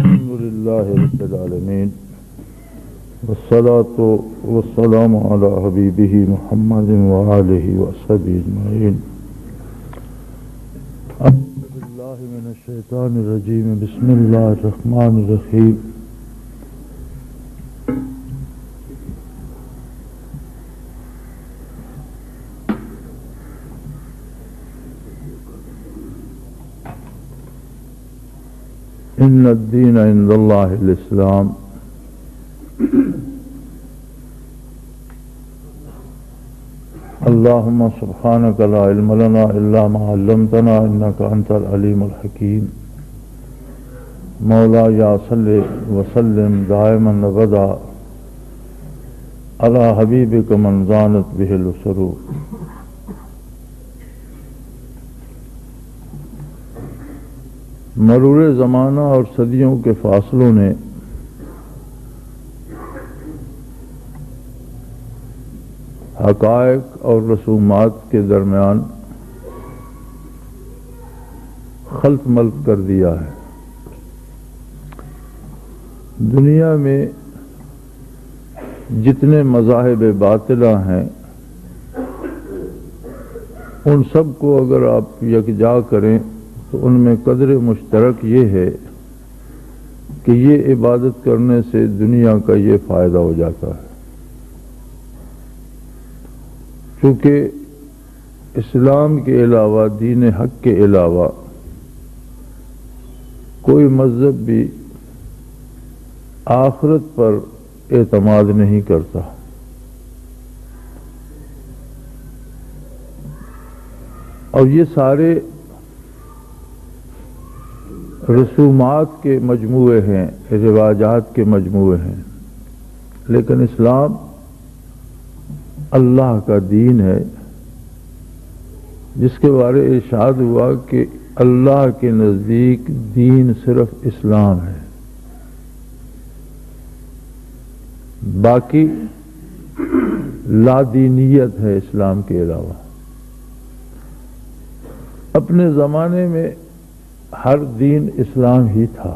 الحمد لله رب العالمين والصلاة والسلام على حبيبه محمد وآله وصحبه أجمعين. أعوذ بالله من الشيطان الرجيم. بسم الله الرحمن الرحيم. إن الدين عند الله الإسلام. اللهم سبحانك لا علم لنا إلا ما علمتنا إنك أنت العليم الحكيم. مولاي صل وسلم دائما أبدا على حبيبك من زانت به السرور. مرور زمانہ اور صدیوں کے فاصلوں نے حقائق اور رسومات کے درمیان خلط ملط کر دیا ہے. دنیا میں جتنے مذاہب باطلہ ہیں ان سب کو اگر آپ یکجا کریں تو ان میں قدر مشترک یہ ہے کہ یہ عبادت کرنے سے دنیا کا یہ فائدہ ہو جاتا ہے. چونکہ اسلام کے علاوہ، دین حق کے علاوہ کوئی مذہب بھی آخرت پر اعتماد نہیں کرتا. اور یہ سارے رسومات کے مجموعے ہیں، رواجات کے مجموعے ہیں، لیکن اسلام اللہ کا دین ہے جس کے بارے ارشاد ہوا کہ اللہ کے نزدیک دین صرف اسلام ہے، باقی لا دینیت ہے اسلام کے علاوہ. اپنے زمانے میں ہر دین اسلام ہی تھا،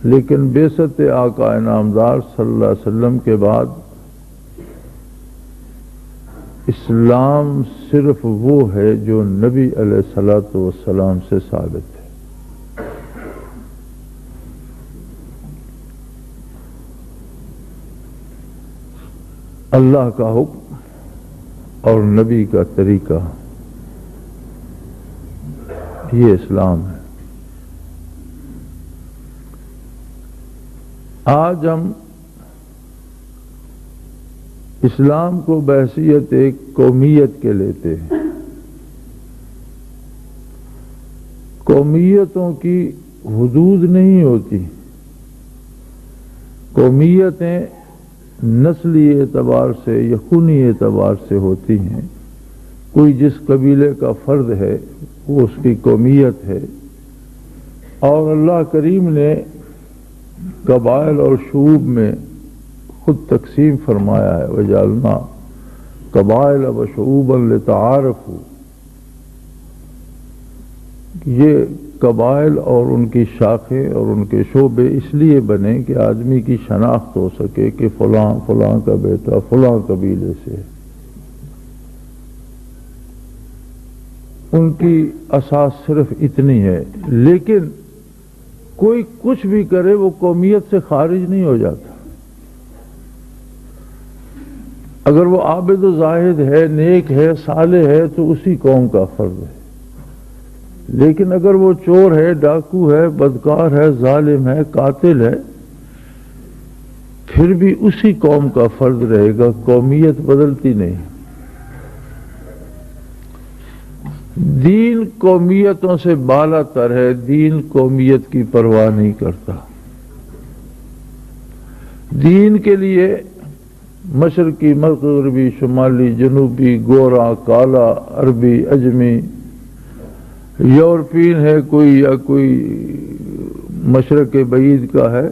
لیکن بعثت آقا انعامدار صلی اللہ علیہ وسلم کے بعد اسلام صرف وہ ہے جو نبی علیہ الصلوۃ والسلام سے ثابت ہے. اللہ کا حکم اور نبی کا طریقہ، یہ اسلام ہے. آج ہم اسلام کو بحیثیت ایک قومیت کے لیتے ہیں. قومیتوں کی حدود نہیں ہوتی. قومیتیں نسلی اعتبار سے یا خونی اعتبار سے ہوتی ہیں. کوئی جس قبیلے کا فرد ہے وہ اس کی قومیت ہے. اور اللہ کریم نے قبائل اور شعوب میں خود تقسیم فرمایا ہے، وَجَعَلْنَا قَبَائِلَ وَشُعُوبًا لِتَعَارَفُوا. یہ قبائل اور ان کی شاخیں اور ان کے شعبے اس لیے بنے کہ آدمی کی شناخت ہو سکے کہ فلاں فلاں کا بیٹا فلاں قبیلے سے. ان کی اساس صرف اتنی ہے، لیکن کوئی کچھ بھی کرے وہ قومیت سے خارج نہیں ہو جاتا. اگر وہ عابد و زاہد ہے، نیک ہے، صالح ہے تو اسی قوم کا فرد ہے. لیکن اگر وہ چور ہے، ڈاکو ہے، بدکار ہے، ظالم ہے، قاتل ہے، پھر بھی اسی قوم کا فرد رہے گا. قومیت بدلتی نہیں. دین قومیتوں سے بالا تر ہے. دین قومیت کی پرواہ نہیں کرتا. دین کے لیے مشرقی، مغربی، شمالی، جنوبی، گورا، کالا، عربی، اجمی، یورپین ہے کوئی یا کوئی مشرق بعید کا ہے،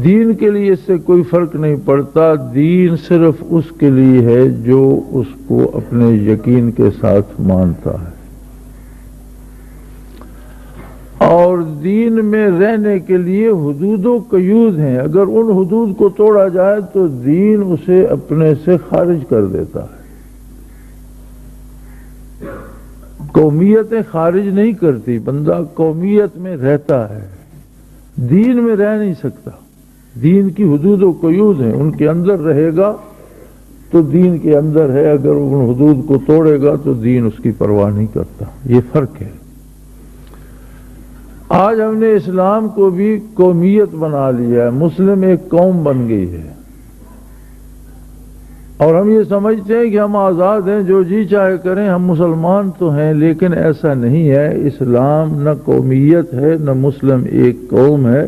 دین کے لیے اس سے کوئی فرق نہیں پڑتا. دین صرف اس کے لیے ہے جو اس کو اپنے یقین کے ساتھ مانتا ہے. دین میں رہنے کے لیے حدود و قیود ہیں، اگر ان حدود کو توڑا جائے تو دین اسے اپنے سے خارج کر دیتا ہے۔ قومیتیں خارج نہیں کرتی، بندہ قومیت میں رہتا ہے، دین میں رہ نہیں سکتا۔ دین کی حدود و قیود ہیں، ان کے اندر رہے گا تو دین کے اندر ہے، اگر ان حدود کو توڑے گا تو دین اس کی پرواہ نہیں کرتا۔ یہ فرق ہے۔ آج ہم نے اسلام کو بھی قومیت بنا لیا ہے، مسلم ایک قوم بن گئی ہے، اور ہم یہ سمجھتے ہیں کہ ہم آزاد ہیں، جو جی چاہے کریں، ہم مسلمان تو ہیں، لیکن ایسا نہیں ہے۔ اسلام نہ قومیت ہے نہ مسلم ایک قوم ہے،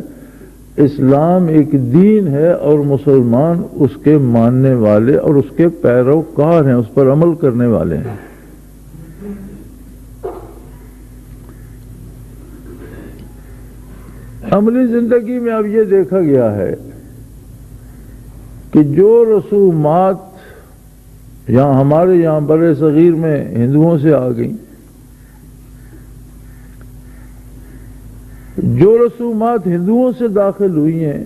اسلام ایک دین ہے اور مسلمان اس کے ماننے والے اور اس کے پیروکار ہیں، اس پر عمل کرنے والے ہیں۔ عملی زندگی میں اب یہ دیکھا گیا ہے کہ جو رسومات یہاں ہمارے یہاں بر صغیر میں ہندوؤں سے آ گئیں، جو رسومات ہندوؤں سے داخل ہوئی ہیں،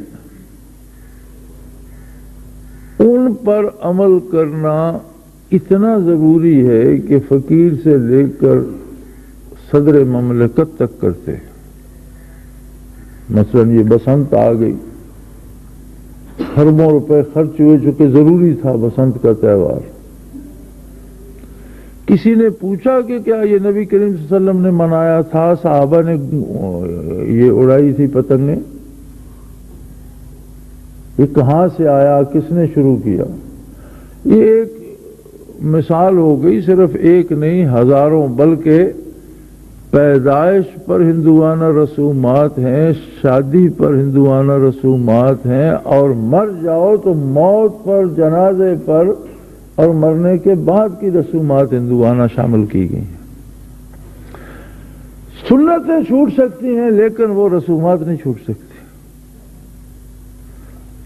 ان پر عمل کرنا اتنا ضروری ہے کہ فقیر سے لے کر صدر مملکت تک کرتے ہیں۔ مثلا یہ بسنت آ گئی، اربوں روپے خرچ ہوئے، چونکہ ضروری تھا بسنت کا تہوار۔ کسی نے پوچھا کہ کیا یہ نبی کریم صلی اللہ علیہ وسلم نے منایا تھا، صحابہ نے یہ اڑائی تھی پتنگیں، یہ کہاں سے آیا، کس نے شروع کیا؟ یہ ایک مثال ہو گئی، صرف ایک نہیں ہزاروں، بلکہ پیدائش پر ہندوانہ رسومات ہیں، شادی پر ہندوانہ رسومات ہیں، اور مر جاؤ تو موت پر، جنازے پر اور مرنے کے بعد کی رسومات ہندوانہ شامل کی گئی ہیں۔ سنتیں چھوٹ سکتی ہیں لیکن وہ رسومات نہیں چھوٹ سکتی،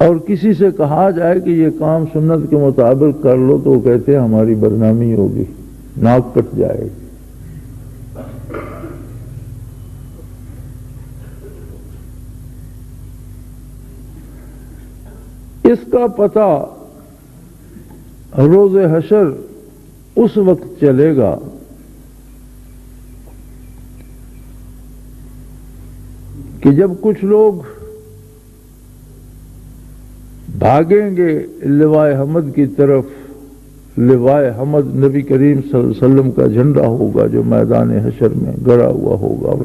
اور کسی سے کہا جائے کہ یہ کام سنت کے مطابق کر لو تو وہ کہتے ہیں ہماری بدنامی ہوگی، ناک کٹ جائے گی۔ اس کا پتہ روز حشر اس وقت چلے گا کہ جب کچھ لوگ بھاگیں گے لوائے حمد کی طرف، لوائے حمد نبی کریم صلی اللہ علیہ وسلم کا جھنڈا ہوگا جو میدان حشر میں گڑا ہوا ہوگا، اور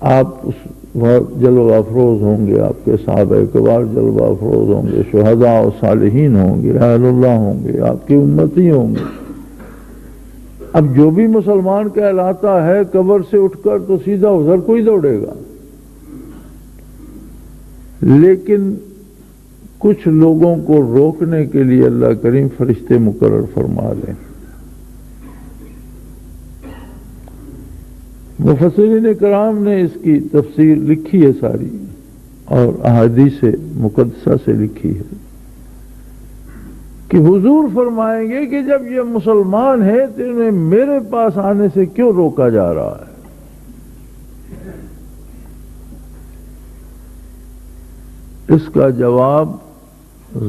آپ اس وقت جلوہ افروز ہوں گے، آپ کے صحابہ کبار جلوہ افروز ہوں گے، شہداء و صالحین ہوں گے، اہل اللہ ہوں گے، آپ کی امتی ہوں گے۔ اب جو بھی مسلمان کہلاتا ہے قبر سے اٹھ کر تو سیدھا ادھر کوئی دوڑے گا، لیکن کچھ لوگوں کو روکنے کے لیے اللہ کریم فرشتے مقرر فرما دیں۔ مفسرین کرام نے اس کی تفسیر لکھی ہے ساری، اور احادیث مقدسہ سے لکھی ہے کہ حضور فرمائیں گے کہ جب یہ مسلمان ہیں تو انہیں میرے پاس آنے سے کیوں روکا جا رہا ہے؟ اس کا جواب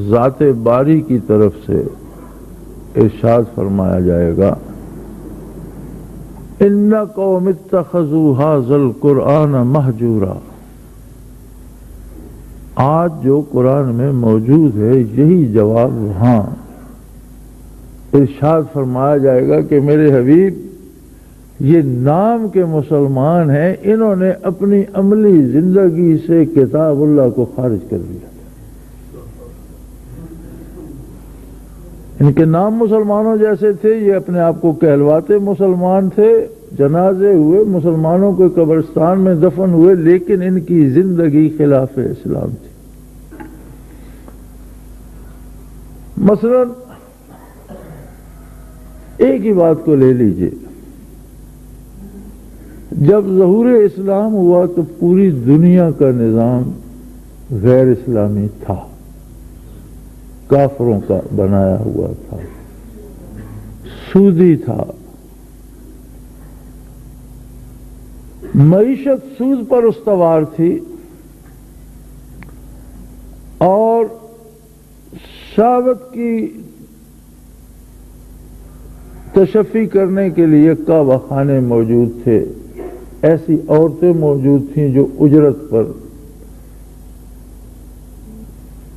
ذات باری کی طرف سے ارشاد فرمایا جائے گا، ان قوم اتخذوا ھذا القرآن مہجورا۔ آج جو قرآن میں موجود ہے یہی جواب وہاں ارشاد فرمایا جائے گا کہ میرے حبیب یہ نام کے مسلمان ہیں، انہوں نے اپنی عملی زندگی سے کتاب اللہ کو خارج کر دیا۔ ان کے نام مسلمانوں جیسے تھے، یہ اپنے آپ کو کہلواتے مسلمان تھے، جنازے ہوئے، مسلمانوں کے قبرستان میں دفن ہوئے، لیکن ان کی زندگی خلاف اسلام تھی۔ مثلا ایک ہی بات کو لے لیجئے، جب ظہور اسلام ہوا تو پوری دنیا کا نظام غیر اسلامی تھا، کافروں کا بنایا ہوا تھا، سودی تھا، معیشت سود پر استوار تھی اور شہوت کی تشفی کرنے کے لیے کعبہ خانے موجود تھے. ایسی عورتیں موجود تھیں جو اجرت پر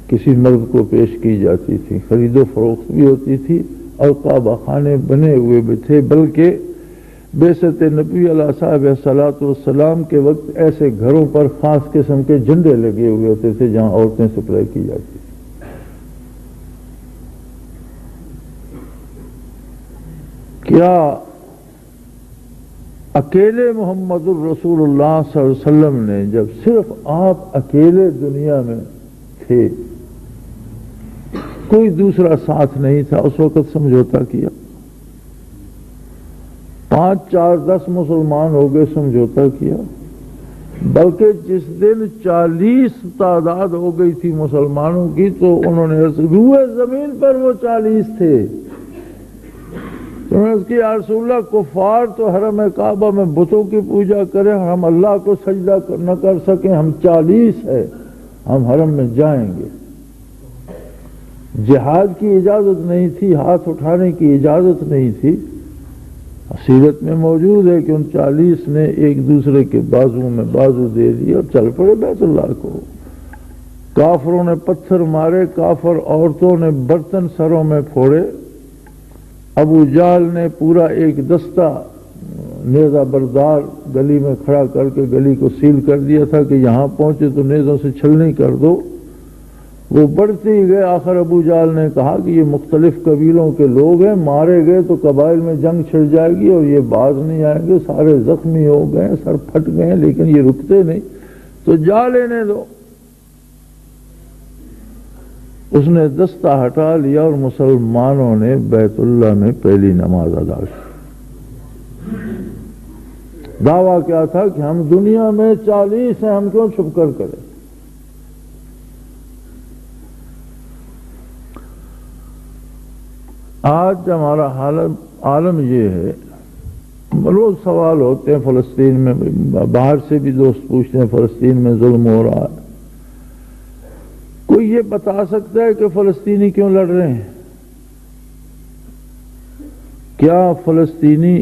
کسی مرد کو پیش کی جاتی تھی، خرید و فروخت بھی ہوتی تھی اور کعبہ خانے بنے ہوئے بھی تھے. بلکہ بعثت نبی علیہ صاحب صلاۃ والسلام کے وقت ایسے گھروں پر خاص قسم کے جھنڈے لگے ہوئے ہوتے تھے جہاں عورتیں سپلائی کی جاتی تھی. کیا اکیلے محمد الرسول اللہ صلی اللہ علیہ وسلم نے جب صرف آپ اکیلے دنیا میں تھے، کوئی دوسرا ساتھ نہیں تھا، اس وقت سمجھوتا کیا؟ 5 4 10 مسلمان ہو گئے، سمجھوتا کیا؟ بلکہ جس دن 40 تعداد ہو گئی تھی مسلمانوں کی تو انہوں نے روئے زمین پر وہ 40 تھے. انہوں نے اس کی یا رسول اللہ کفار تو حرم کعبہ میں بتوں کی پوجا کریں، ہم اللہ کو سجدہ نہ کر سکیں، ہم 40 ہے، ہم حرم میں جائیں گے. جہاد کی اجازت نہیں تھی، ہاتھ اٹھانے کی اجازت نہیں تھی. سیرت میں موجود ہے کہ ان 40 نے ایک دوسرے کے بازو میں بازو دے دیا اور چل پڑے بیت اللہ کو. کافروں نے پتھر مارے، کافر عورتوں نے برتن سروں میں پھوڑے. ابو جہل نے پورا ایک دستہ نیزہ بردار گلی میں کھڑا کر کے گلی کو سیل کر دیا تھا کہ یہاں پہنچے تو نیزوں سے چھلنی کر دو. وہ بڑھتے ہی گئے. آخر ابو جہل نے کہا کہ یہ مختلف قبیلوں کے لوگ ہیں، مارے گئے تو قبائل میں جنگ چھڑ جائے گی اور یہ باز نہیں آئیں گے. سارے زخمی ہو گئے، سر پھٹ گئے، لیکن یہ رکتے نہیں، تو جا لینے دو. اس نے دستہ ہٹا لیا اور مسلمانوں نے بیت اللہ میں پہلی نماز ادا کی. دعویٰ کیا تھا کہ ہم دنیا میں 40 ہیں، ہم کیوں چھپ کر کریں. آج ہمارا عالم یہ ہے، روز سوال ہوتے ہیں فلسطین میں، باہر سے بھی دوست پوچھتے ہیں فلسطین میں ظلم ہو رہا ہے. کوئی یہ بتا سکتا ہے کہ فلسطینی کیوں لڑ رہے ہیں؟ کیا فلسطینی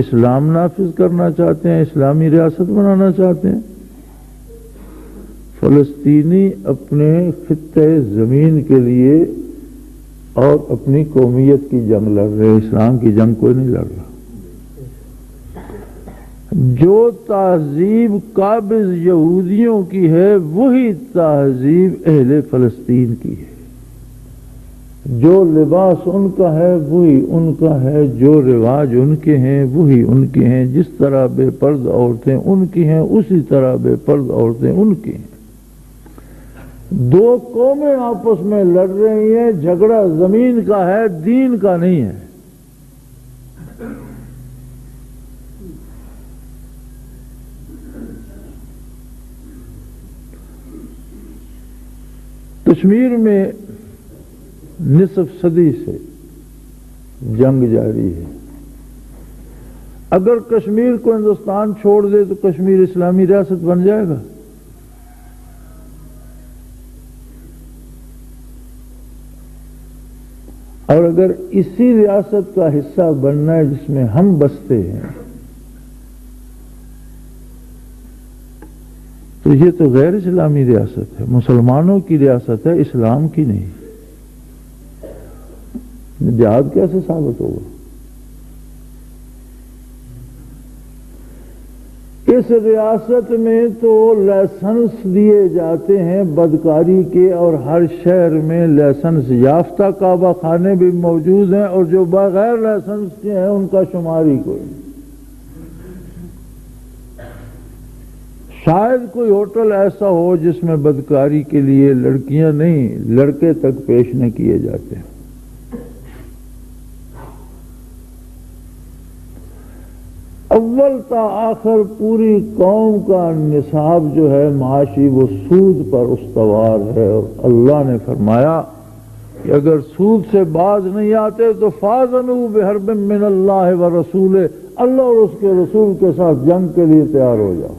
اسلام نافذ کرنا چاہتے ہیں، اسلامی ریاست بنانا چاہتے ہیں؟ فلسطینی اپنے خطے زمین کے لیے اور اپنی قومیت کی جنگ لڑ رہے ہیں، اسلام کی جنگ کوئی نہیں لڑ رہا. جو تہذیب قابض یہودیوں کی ہے وہی تہذیب اہل فلسطین کی ہے. جو لباس ان کا ہے وہی ان کا ہے، جو رواج ان کے ہیں وہی ان کے ہیں. جس طرح بے پرد عورتیں ان کی ہیں اسی طرح بے پرد عورتیں ان کی ہیں. دو قومیں آپس میں لڑ رہی ہیں، جھگڑا زمین کا ہے، دین کا نہیں ہے. کشمیر میں نصف صدی سے جنگ جاری ہے. اگر کشمیر کو ہندوستان چھوڑ دے تو کشمیر اسلامی ریاست بن جائے گا؟ اور اگر اسی ریاست کا حصہ بننا ہے جس میں ہم بستے ہیں تو یہ تو غیر اسلامی ریاست ہے، مسلمانوں کی ریاست ہے، اسلام کی نہیں. جہاد کیسے ثابت ہوگا؟ اس ریاست میں تو لائسنس دیے جاتے ہیں بدکاری کے، اور ہر شہر میں لائسنس یافتہ کعبہ خانے بھی موجود ہیں، اور جو بغیر لائسنس کے ہیں ان کا شمار ہی کوئی نہیں. شاید کوئی ہوٹل ایسا ہو جس میں بدکاری کے لیے لڑکیاں نہیں لڑکے تک پیش نہ کیے جاتے ہیں. اول تا آخر پوری قوم کا نصاب جو ہے معاشی وہ سود پر استوار ہے، اور اللہ نے فرمایا کہ اگر سود سے باز نہیں آتے تو فاذنوا بحرب من اللہ و رسول، اللہ اور اس کے رسول کے ساتھ جنگ کے لیے تیار ہو جاؤ۔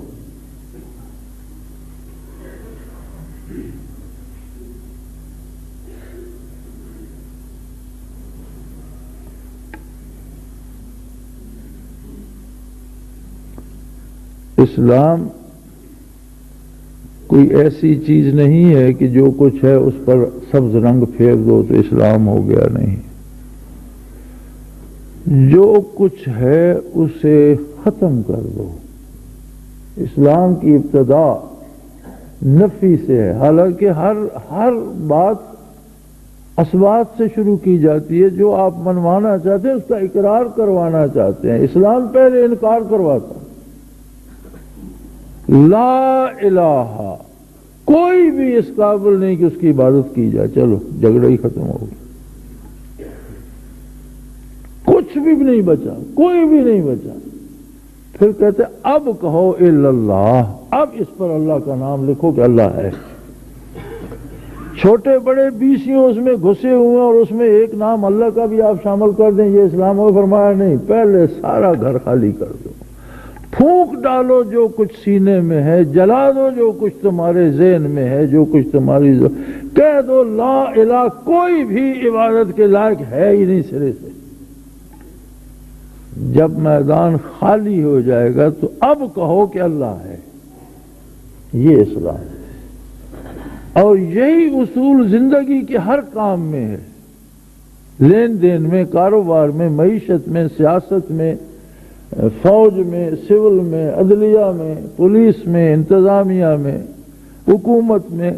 اسلام کوئی ایسی چیز نہیں ہے کہ جو کچھ ہے اس پر سبز رنگ پھینک دو تو اسلام ہو گیا، نہیں۔ جو کچھ ہے اسے ختم کر دو۔ اسلام کی ابتدا نفی سے ہے، حالانکہ ہر بات اسبات سے شروع کی جاتی ہے۔ جو آپ منوانا چاہتے ہیں اس کا اقرار کروانا چاہتے ہیں، اسلام پہلے انکار کرواتا ہے۔ لا الہ، کوئی بھی اس قابل نہیں کہ اس کی عبادت کی جائے، چلو جھگڑا ہی ختم ہو گیا، کچھ بھی نہیں بچا، کوئی بھی نہیں بچا۔ پھر کہتے اب کہو الا اللہ، اب اس پر اللہ کا نام لکھو کہ اللہ ہے۔ چھوٹے بڑے بیسیوں اس میں گھسے ہوئے اور اس میں ایک نام اللہ کا بھی آپ شامل کر دیں، یہ اسلام ہو؟ فرمایا نہیں، پہلے سارا گھر خالی کر دو، پھونک ڈالو جو کچھ سینے میں ہے، جلا دو جو کچھ تمہارے ذہن میں ہے، جو کچھ تمہاری کہہ دو لا الہ، کوئی بھی عبادت کے لائق ہے ہی نہیں سرے سے۔ جب میدان خالی ہو جائے گا تو اب کہو کہ اللہ ہے، یہ اسلام ہے۔ اور یہی اصول زندگی کے ہر کام میں ہے، لین دین میں، کاروبار میں، معیشت میں، سیاست میں، فوج میں، سول میں، عدلیہ میں، پولیس میں، انتظامیہ میں، حکومت میں،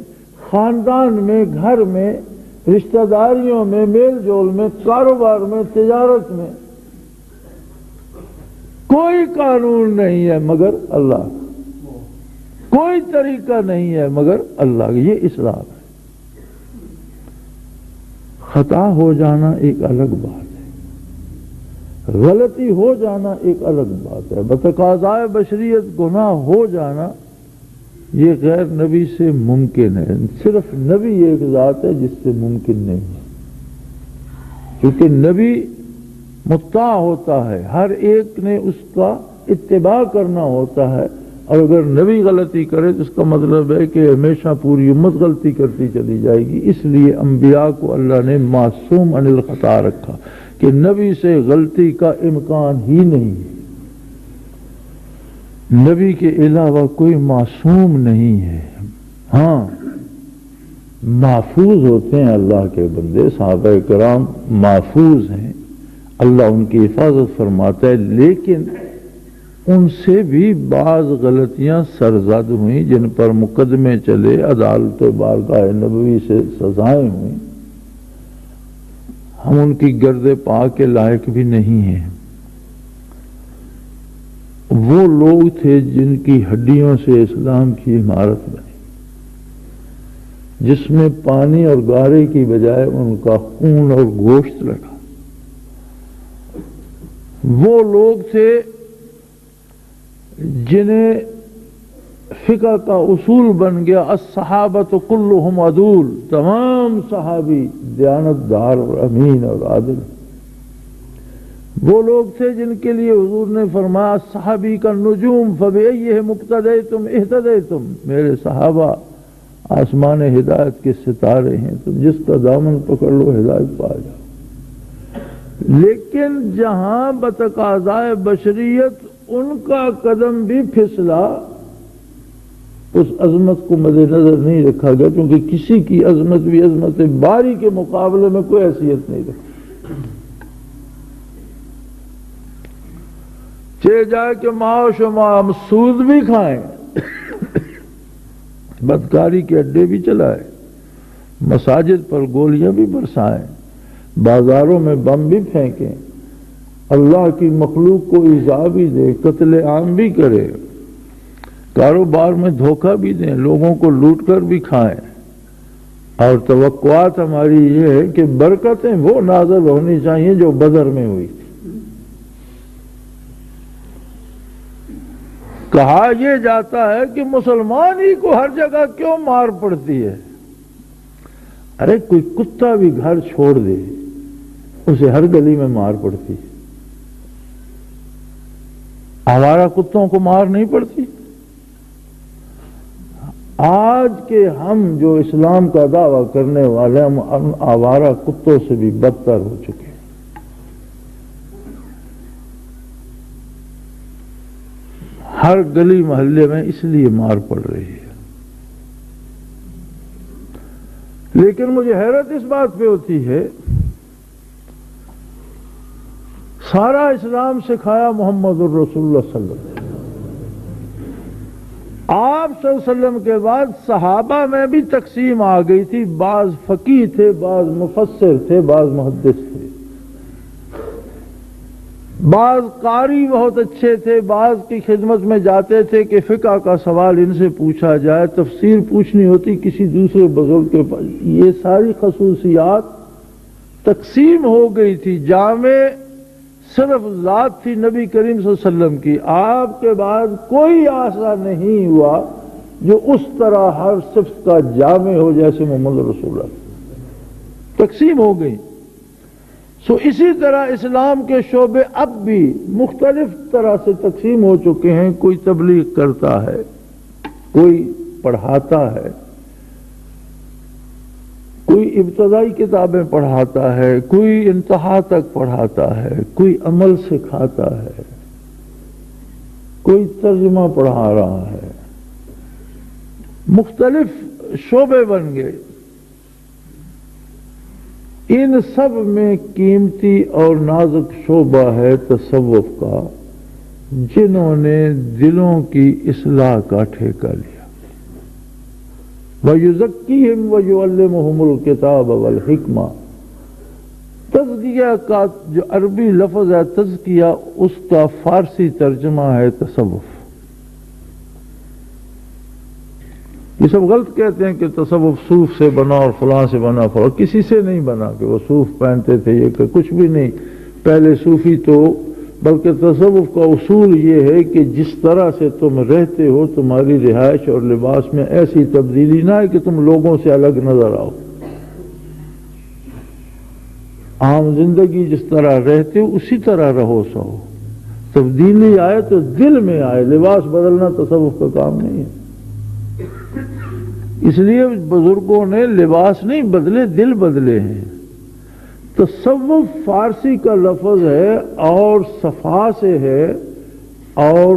خاندان میں، گھر میں، رشتہ داریوں میں، میل جول میں، کاروبار میں، تجارت میں، کوئی قانون نہیں ہے مگر اللہ کا، کوئی طریقہ نہیں ہے مگر اللہ کا، یہ اسلام ہے۔ خطا ہو جانا ایک الگ بات ہے، غلطی ہو جانا ایک الگ بات ہے، بتقاضائے بشریت گناہ ہو جانا یہ غیر نبی سے ممکن ہے۔ صرف نبی ایک ذات ہے جس سے ممکن نہیں ہے، کیونکہ نبی مطاع ہوتا ہے، ہر ایک نے اس کا اتباع کرنا ہوتا ہے، اور اگر نبی غلطی کرے تو اس کا مطلب ہے کہ ہمیشہ پوری امت غلطی کرتی چلی جائے گی۔ اس لیے انبیاء کو اللہ نے معصوم عن الخطا رکھا کہ نبی سے غلطی کا امکان ہی نہیں ہے، نبی کے علاوہ کوئی معصوم نہیں ہے۔ ہاں محفوظ ہوتے ہیں اللہ کے بندے، صحابہ کرام محفوظ ہیں، اللہ ان کی حفاظت فرماتا ہے، لیکن ان سے بھی بعض غلطیاں سرزد ہوئیں جن پر مقدمے چلے، عدالت و بارگاہ نبوی سے سزائیں ہوئیں، ہم ان کی گرد پا کے لائق بھی نہیں ہیں۔ وہ لوگ تھے جن کی ہڈیوں سے اسلام کی عمارت بنی، جس میں پانی اور گارے کی بجائے ان کا خون اور گوشت لگا۔ وہ لوگ تھے جنہیں فقہ کا اصول بن گیا الصحابۃ کلہم عدول، تمام صحابی دیانت دار اور امین اور عادل۔ وہ لوگ تھے جن کے لیے حضور نے فرمایا صحابی کا نجوم فبأیہم اقتدیتم اہتدیتم، میرے صحابہ آسمان ہدایت کے ستارے ہیں، تم جس کا دامن پکڑ لو ہدایت پا جاؤ۔ لیکن جہاں بتقاضائے بشریت ان کا قدم بھی پھسلا، اس عظمت کو مد نظر نہیں رکھا گیا، کیونکہ کسی کی عظمت بھی عظمت باری کے مقابلے میں کوئی حیثیت نہیں رکھتی۔ چاہے جائے کہ معاش و معام سود بھی کھائیں، بدکاری کے اڈے بھی چلائیں، مساجد پر گولیاں بھی برسائیں، بازاروں میں بم بھی پھینکیں، اللہ کی مخلوق کو ایذا بھی دے، قتل عام بھی کرے، کاروبار میں دھوکہ بھی دیں، لوگوں کو لوٹ کر بھی کھائیں، اور توقعات ہماری یہ ہے کہ برکتیں وہ نازل ہونی چاہیے جو بدر میں ہوئی تھی۔ کہا یہ جاتا ہے کہ مسلمان ہی کو ہر جگہ کیوں مار پڑتی ہے؟ ارے کوئی کتا بھی گھر چھوڑ دے اسے ہر گلی میں مار پڑتی، آوارہ کتوں کو مار نہیں پڑتی؟ آج کے ہم جو اسلام کا دعویٰ کرنے والے ہم آوارہ کتوں سے بھی بدتر ہو چکے ہیں۔ ہر گلی محلے میں اس لیے مار پڑ رہی ہے۔ لیکن مجھے حیرت اس بات پہ ہوتی ہے، سارا اسلام سکھایا محمد الرسول اللہ صلی اللہ علیہ وسلم۔ آپ صلی اللہ علیہ وسلم کے بعد صحابہ میں بھی تقسیم آ گئی تھی، بعض فقیہ تھے، بعض مفسر تھے، بعض محدث تھے، بعض قاری بہت اچھے تھے، بعض کی خدمت میں جاتے تھے کہ فقہ کا سوال ان سے پوچھا جائے، تفسیر پوچھنی ہوتی کسی دوسرے بزرگ کے پاس۔ یہ ساری خصوصیات تقسیم ہو گئی تھی، جامع صرف ذات تھی نبی کریم صلی اللہ علیہ وسلم کی۔ آپ کے بعد کوئی ایسا نہیں ہوا جو اس طرح ہر صفت کا جامع ہو جیسے محمد رسول اللہ، تقسیم ہو گئی۔ سو اسی طرح اسلام کے شعبے اب بھی مختلف طرح سے تقسیم ہو چکے ہیں، کوئی تبلیغ کرتا ہے، کوئی پڑھاتا ہے، کوئی ابتدائی کتابیں پڑھاتا ہے، کوئی انتہا تک پڑھاتا ہے، کوئی عمل سکھاتا ہے، کوئی ترجمہ پڑھا رہا ہے، مختلف شعبے بن گئے۔ ان سب میں قیمتی اور نازک شعبہ ہے تصوف کا، جنہوں نے دلوں کی اصلاح کا ٹھیکہ لیا۔ وَيُزَكِّيهِمْ وَيُعَلِّمُهُمُ الْكِتَابَ وَالْحِكْمَةَ، تزکیہ کا جو عربی لفظ ہے تزکیہ، اس کا فارسی ترجمہ ہے تصوف۔ یہ سب غلط کہتے ہیں کہ تصوف صوف سے بنا اور فلاں سے بنا، فلاں کسی سے نہیں بنا کہ وہ صوف پہنتے تھے، یہ کہ کچھ بھی نہیں۔ پہلے صوفی تو بلکہ تصوف کا اصول یہ ہے کہ جس طرح سے تم رہتے ہو تمہاری رہائش اور لباس میں ایسی تبدیلی نہ ہے کہ تم لوگوں سے الگ نظر آؤ۔ عام زندگی جس طرح رہتے ہو اسی طرح رہو، سو تبدیلی آئے تو دل میں آئے، لباس بدلنا تصوف کا کام نہیں ہے۔ اس لیے بزرگوں نے لباس نہیں بدلے، دل بدلے ہیں۔ تصوف فارسی کا لفظ ہے اور صفا سے ہے، اور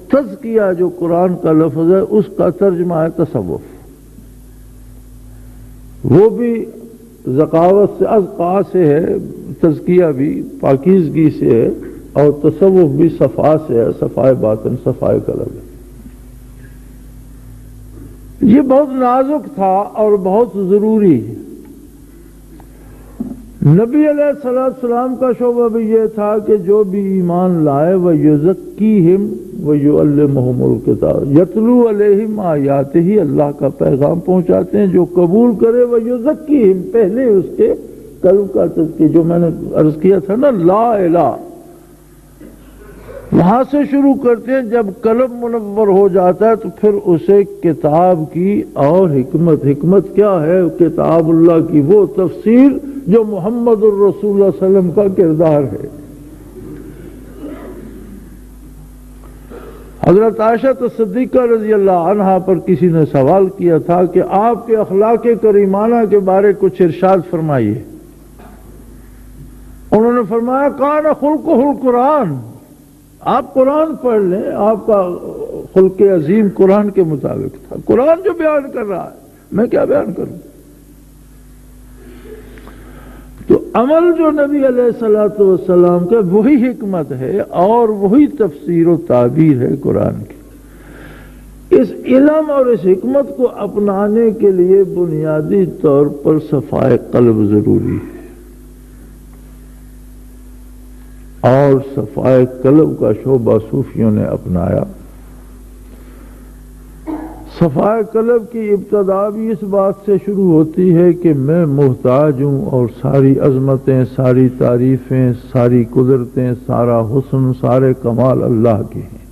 تزکیہ جو قرآن کا لفظ ہے اس کا ترجمہ ہے تصوف۔ وہ بھی ذکاوت سے، ازقا سے ہے، تزکیہ بھی پاکیزگی سے ہے، اور تصوف بھی صفا سے ہے، صفائے باطن، صفائے قلب ہے۔ یہ بہت نازک تھا اور بہت ضروری ہے۔ نبی علیہ السلام کا شعبہ بھی یہ تھا کہ جو بھی ایمان لائے وَيُزَكِّيهِمْ وَيُعَلِّمُهُمُ الْكِتَابَ، یتلو علیہم آیاتہ، اللہ کا پیغام پہنچاتے ہیں۔ جو قبول کرے وَيُزَكِّيهِمْ، پہلے اس کے قلب کا تزکیہ، جو میں نے عرض کیا تھا نا، لا الہ، وہاں سے شروع کرتے ہیں۔ جب قلب منور ہو جاتا ہے تو پھر اسے کتاب کی اور حکمت کیا ہے؟ کتاب اللہ کی وہ تفسیر جو محمد الرسول اللہ صلی اللہ علیہ وسلم کا کردار ہے۔ حضرت عائشہ صدیقہ رضی اللہ عنہا پر کسی نے سوال کیا تھا کہ آپ کے اخلاق کریمانہ کے بارے کچھ ارشاد فرمائیے۔ انہوں نے فرمایا کان خلقہ القرآن، آپ قرآن پڑھ لیں، آپ کا خلق عظیم قرآن کے مطابق تھا۔ قرآن جو بیان کر رہا ہے، میں کیا بیان کروں؟ تو عمل جو نبی علیہ الصلوۃ والسلام کا وہی حکمت ہے اور وہی تفسیر و تعبیر ہے قرآن کی۔ اس علم اور اس حکمت کو اپنانے کے لیے بنیادی طور پر صفائے قلب ضروری ہے، اور صفائے قلب کا شعبہ صوفیوں نے اپنایا۔ صفائے قلب کی ابتدا بھی اس بات سے شروع ہوتی ہے کہ میں محتاج ہوں اور ساری عظمتیں، ساری تعریفیں، ساری قدرتیں، سارا حسن، سارے کمال اللہ کے ہیں،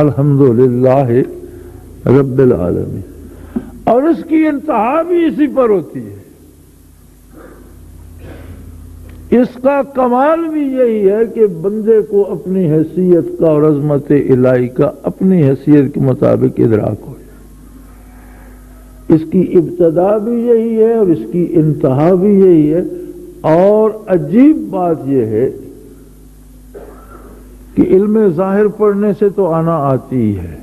الحمدللہ رب العالمین۔ اور اس کی انتہا بھی اسی پر ہوتی ہے۔ اس کا کمال بھی یہی ہے کہ بندے کو اپنی حیثیت کا اور عظمت الہی کا اپنی حیثیت کے مطابق ادراک ہو جائے۔ اس کی ابتدا بھی یہی ہے اور اس کی انتہا بھی یہی ہے۔ اور عجیب بات یہ ہے کہ علم ظاہر پڑھنے سے تو آنا آتی ہے،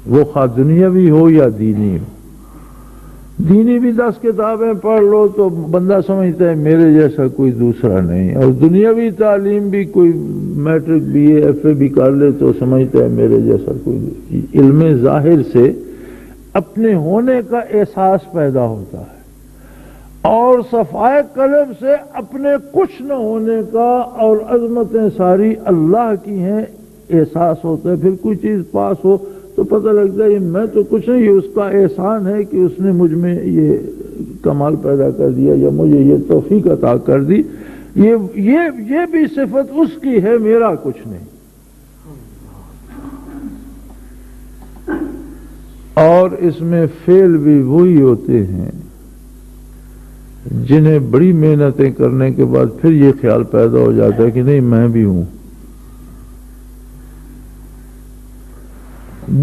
وہ خواہ دنیاوی ہو یا دینی ہو۔ دینی بھی 10 کتابیں پڑھ لو تو بندہ سمجھتا ہے میرے جیسا کوئی دوسرا نہیں، اور دنیاوی تعلیم بھی کوئی matric B A F A بھی کر لے تو سمجھتا ہے میرے جیسا کوئی دوسرا۔ علم ظاہر سے اپنے ہونے کا احساس پیدا ہوتا ہے، اور صفائے قلب سے اپنے کچھ نہ ہونے کا اور عظمتیں ساری اللہ کی ہیں احساس ہوتا ہے۔ پھر کوئی چیز پاس ہو تو پتہ لگتا ہے میں تو کچھ نہیں، اس کا احسان ہے کہ اس نے مجھ میں یہ کمال پیدا کر دیا یا مجھے یہ توفیق عطا کر دی، یہ بھی صفت اس کی ہے، میرا کچھ نہیں۔ اور اس میں فعل بھی وہی ہوتے ہیں جنہیں بڑی محنتیں کرنے کے بعد پھر یہ خیال پیدا ہو جاتا ہے کہ نہیں میں بھی ہوں۔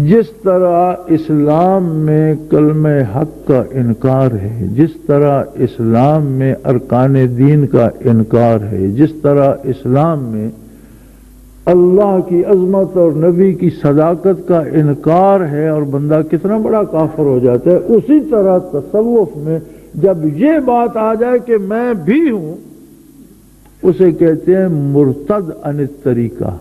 جس طرح اسلام میں کلمہ حق کا انکار ہے، جس طرح اسلام میں ارکان دین کا انکار ہے، جس طرح اسلام میں اللہ کی عظمت اور نبی کی صداقت کا انکار ہے اور بندہ کتنا بڑا کافر ہو جاتا ہے، اسی طرح تصوف میں جب یہ بات آ جائے کہ میں بھی ہوں، اسے کہتے ہیں مرتد عن الطریقہ۔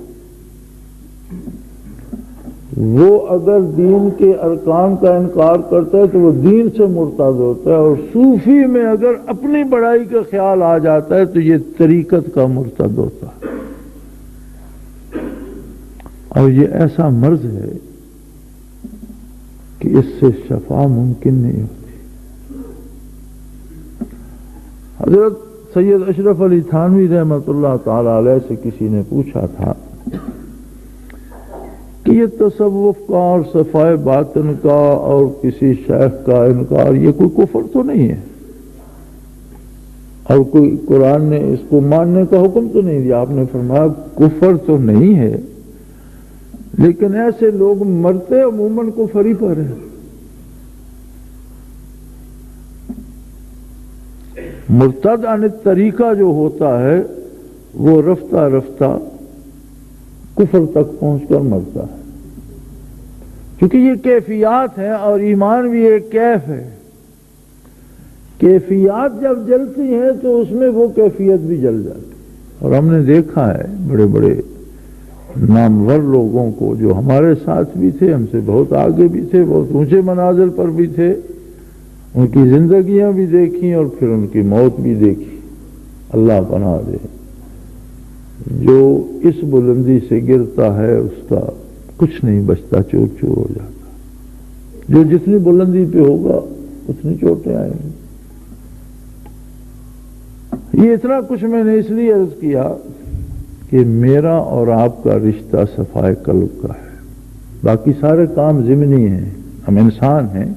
وہ اگر دین کے ارکان کا انکار کرتا ہے تو وہ دین سے مرتد ہوتا ہے، اور صوفی میں اگر اپنی بڑائی کا خیال آ جاتا ہے تو یہ طریقت کا مرتد ہوتا ہے۔ اور یہ ایسا مرض ہے کہ اس سے شفا ممکن نہیں ہوتی۔ حضرت سید اشرف علی تھانوی رحمۃ اللہ تعالی علیہ سے کسی نے پوچھا تھا کہ یہ تصوف کا اور صفائے باطن کا اور کسی شیخ کا انکار یہ کوئی کفر تو نہیں ہے، اور کوئی قرآن نے اس کو ماننے کا حکم تو نہیں دیا؟ آپ نے فرمایا کفر تو نہیں ہے، لیکن ایسے لوگ مرتے عموماً کفر ہی پر ہیں۔ مرتد عن الطریقہ جو ہوتا ہے وہ رفتہ رفتہ کفر تک پہنچ کر مرتا ہے، کیونکہ یہ کیفیات ہیں اور ایمان بھی ایک کیف ہے۔ کیفیات جب جلتی ہیں تو اس میں وہ کیفیت بھی جل جاتی ہے، اور ہم نے دیکھا ہے بڑے بڑے نامور لوگوں کو جو ہمارے ساتھ بھی تھے، ہم سے بہت آگے بھی تھے، بہت اونچے منازل پر بھی تھے، ان کی زندگیاں بھی دیکھیں اور پھر ان کی موت بھی دیکھی۔ اللہ پناہ دے، جو اس بلندی سے گرتا ہے اس کا کچھ نہیں بچتا، چور چور ہو جاتا۔ جو جتنی بلندی پہ ہوگا اتنی چوٹیں آئیں گی۔ یہ اتنا کچھ میں نے اس لیے عرض کیا کہ میرا اور آپ کا رشتہ صفائے قلب کا ہے، باقی سارے کام ضمنی ہیں۔ ہم انسان ہیں،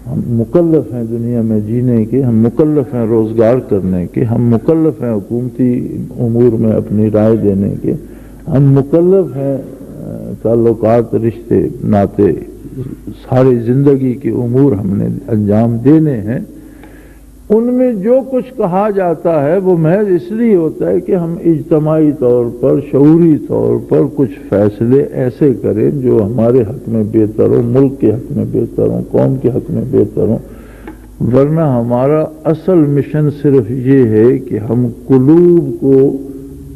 ہم مکلف ہیں دنیا میں جینے کے، ہم مکلف ہیں روزگار کرنے کے، ہم مکلف ہیں حکومتی امور میں اپنی رائے دینے کے، ہم مکلف ہیں تعلقات رشتے ناطے ساری زندگی کے امور ہم نے انجام دینے ہیں۔ ان میں جو کچھ کہا جاتا ہے وہ محض اس لیے ہوتا ہے کہ ہم اجتماعی طور پر شعوری طور پر کچھ فیصلے ایسے کریں جو ہمارے حق میں بہتر ہوں، ملک کے حق میں بہتر ہوں، قوم کے حق میں بہتر ہوں۔ ورنہ ہمارا اصل مشن صرف یہ ہے کہ ہم قلوب کو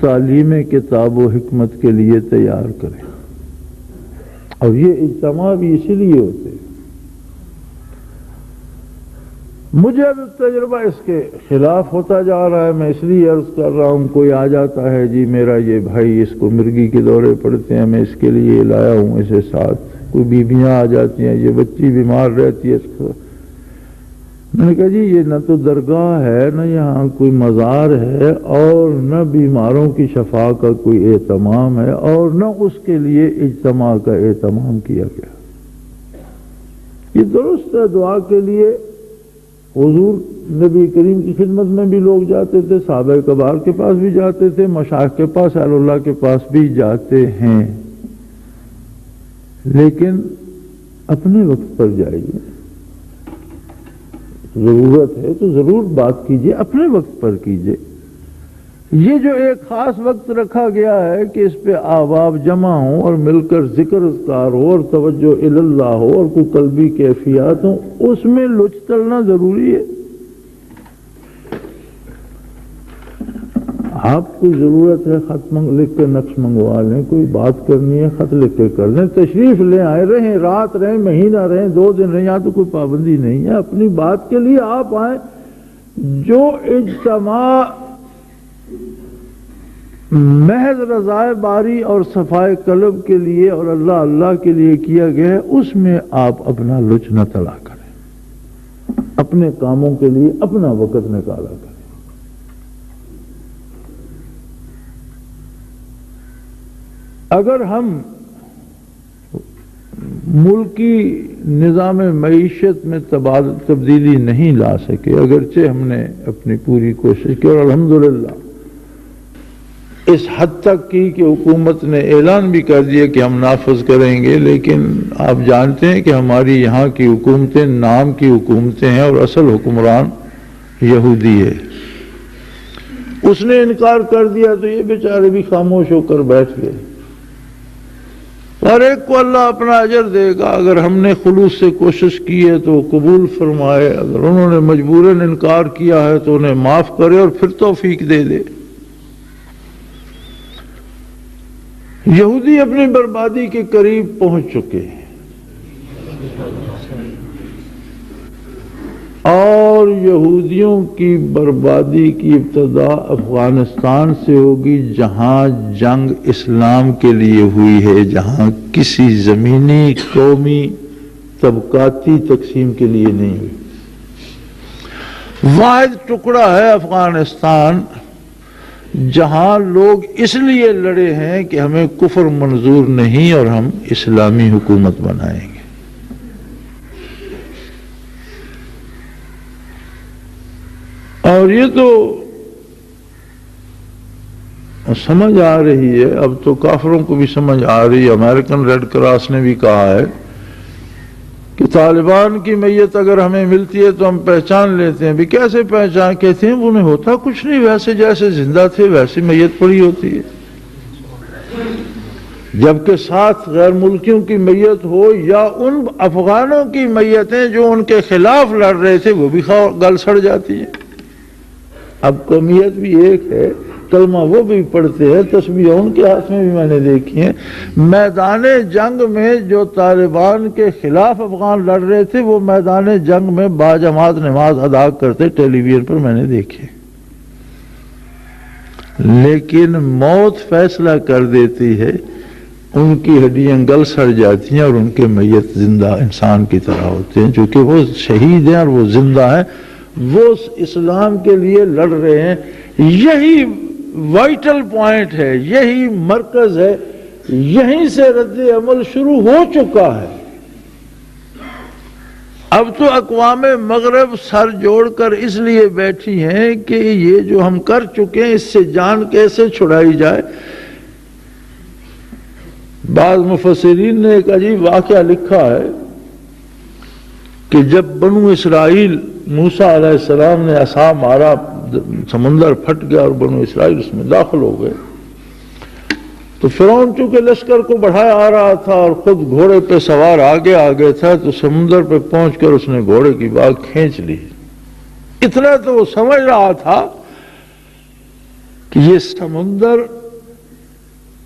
تعلیم کتاب و حکمت کے لیے تیار کریں، اور یہ اجتماع بھی اسی لیے ہوتے ہیں۔ مجھے اب تجربہ اس کے خلاف ہوتا جا رہا ہے، میں اس لیے عرض کر رہا ہوں۔ کوئی آ جاتا ہے جی میرا یہ بھائی اس کو مرگی کے دورے پڑتے ہیں، میں اس کے لیے لایا ہوں اسے ساتھ۔ کوئی بیویاں آ جاتی ہیں، یہ بچی بیمار رہتی ہے، میں نے کہا جی یہ نہ تو درگاہ ہے، نہ یہاں کوئی مزار ہے، اور نہ بیماروں کی شفا کا کوئی اہتمام ہے، اور نہ اس کے لیے اجتماع کا اہتمام کیا گیا۔ یہ درست ہے، دعا کے لیے حضور نبی کریم کی خدمت میں بھی لوگ جاتے تھے، صحابہ کبار کے پاس بھی جاتے تھے، مشائخ کے پاس، اہل اللہ کے پاس بھی جاتے ہیں، لیکن اپنے وقت پر جائیے۔ ضرورت ہے تو ضرور بات کیجیے، اپنے وقت پر کیجیے۔ یہ جو ایک خاص وقت رکھا گیا ہے کہ اس پہ احباب جمع ہوں اور مل کر ذکر اذکار ہو اور توجہ اللہ ہو اور کوئی قلبی کیفیات ہوں، اس میں لچ چلنا ضروری ہے۔ آپ کو ضرورت ہے خط لکھ کے نقش منگوا لیں، کوئی بات کرنی ہے خط لکھ کے کر لیں، تشریف لے آئیں، رہیں، رات رہیں، مہینہ رہیں، 2 دن رہیں، یہاں تو کوئی پابندی نہیں ہے۔ اپنی بات کے لیے آپ آئیں۔ جو اجتماع محض رضائے باری اور صفائے قلب کے لیے اور اللہ اللہ کے لیے کیا گیا ہے، اس میں آپ اپنا لچ نہ تلا کریں، اپنے کاموں کے لیے اپنا وقت نکالا کریں۔ اگر ہم ملکی نظام معیشت میں تبدیلی نہیں لا سکے، اگرچہ ہم نے اپنی پوری کوشش کی اور الحمدللہ اس حد تک کی کہ حکومت نے اعلان بھی کر دیا کہ ہم نافذ کریں گے، لیکن آپ جانتے ہیں کہ ہماری یہاں کی حکومتیں نام کی حکومتیں ہیں اور اصل حکمران یہودی ہے۔ اس نے انکار کر دیا تو یہ بیچارے بھی خاموش ہو کر بیٹھ گئے۔ ہر ایک کو اللہ اپنا اجر دے گا، اگر ہم نے خلوص سے کوشش کی ہے تو قبول فرمائے، اگر انہوں نے مجبوراً انکار کیا ہے تو انہیں معاف کرے اور پھر توفیق دے دے۔ یہودی اپنی بربادی کے قریب پہنچ چکے ہیں اور یہودیوں کی بربادی کی ابتدا افغانستان سے ہوگی، جہاں جنگ اسلام کے لیے ہوئی ہے، جہاں کسی زمینی قومی طبقاتی تقسیم کے لیے نہیں ہوئی۔ واحد ٹکڑا ہے افغانستان جہاں لوگ اس لیے لڑے ہیں کہ ہمیں کفر منظور نہیں اور ہم اسلامی حکومت بنائیں گے۔ اور یہ تو سمجھ آ رہی ہے، اب تو کافروں کو بھی سمجھ آ رہی ہے۔ امریکن ریڈ کراس نے بھی کہا ہے کہ طالبان کی میت اگر ہمیں ملتی ہے تو ہم پہچان لیتے ہیں۔ بھی کیسے پہچان؟ کہتے ہیں انہیں ہوتا کچھ نہیں، ویسے جیسے زندہ تھے ویسی میت پڑی ہوتی ہے، جبکہ ساتھ غیر ملکیوں کی میت ہو یا ان افغانوں کی میتیں جو ان کے خلاف لڑ رہے تھے وہ بھی گل سڑ جاتی ہیں۔ اب قومیت بھی ایک ہے، کلمہ وہ بھی پڑھتے ہیں، تسبیح ان کے ہاتھ میں بھی میں نے دیکھی ہیں۔ میدان جنگ میں جو طالبان کے خلاف افغان لڑ رہے تھے وہ میدان جنگ میں باجماعت نماز ادا کرتے ٹیلی ویژن پر میں نے دیکھے، لیکن موت فیصلہ کر دیتی ہے، ان کی ہڈیاں گل سڑ جاتی ہیں اور ان کے میت زندہ انسان کی طرح ہوتے ہیں، چونکہ وہ شہید ہیں اور وہ زندہ ہیں، وہ اسلام کے لیے لڑ رہے ہیں۔ یہی وائٹل پوائنٹ ہے، یہی مرکز ہے، یہیں سے رد عمل شروع ہو چکا ہے۔ اب تو اقوام مغرب سر جوڑ کر اس لیے بیٹھی ہیں کہ یہ جو ہم کر چکے ہیں اس سے جان کیسے چھڑائی جائے۔ بعض مفسرین نے ایک عجیب واقعہ لکھا ہے کہ جب بنو اسرائیل موسیٰ علیہ السلام نے عصا مارا، سمندر پھٹ گیا اور بنو اسرائیل اس میں داخل ہو گئے، تو فرعون چونکہ لشکر کو بڑھایا آ رہا تھا اور خود گھوڑے پہ سوار آگے تھا، تو سمندر پہ پہنچ کر اس نے گھوڑے کی باگ کھینچ لی۔ اتنا تو وہ سمجھ رہا تھا کہ یہ سمندر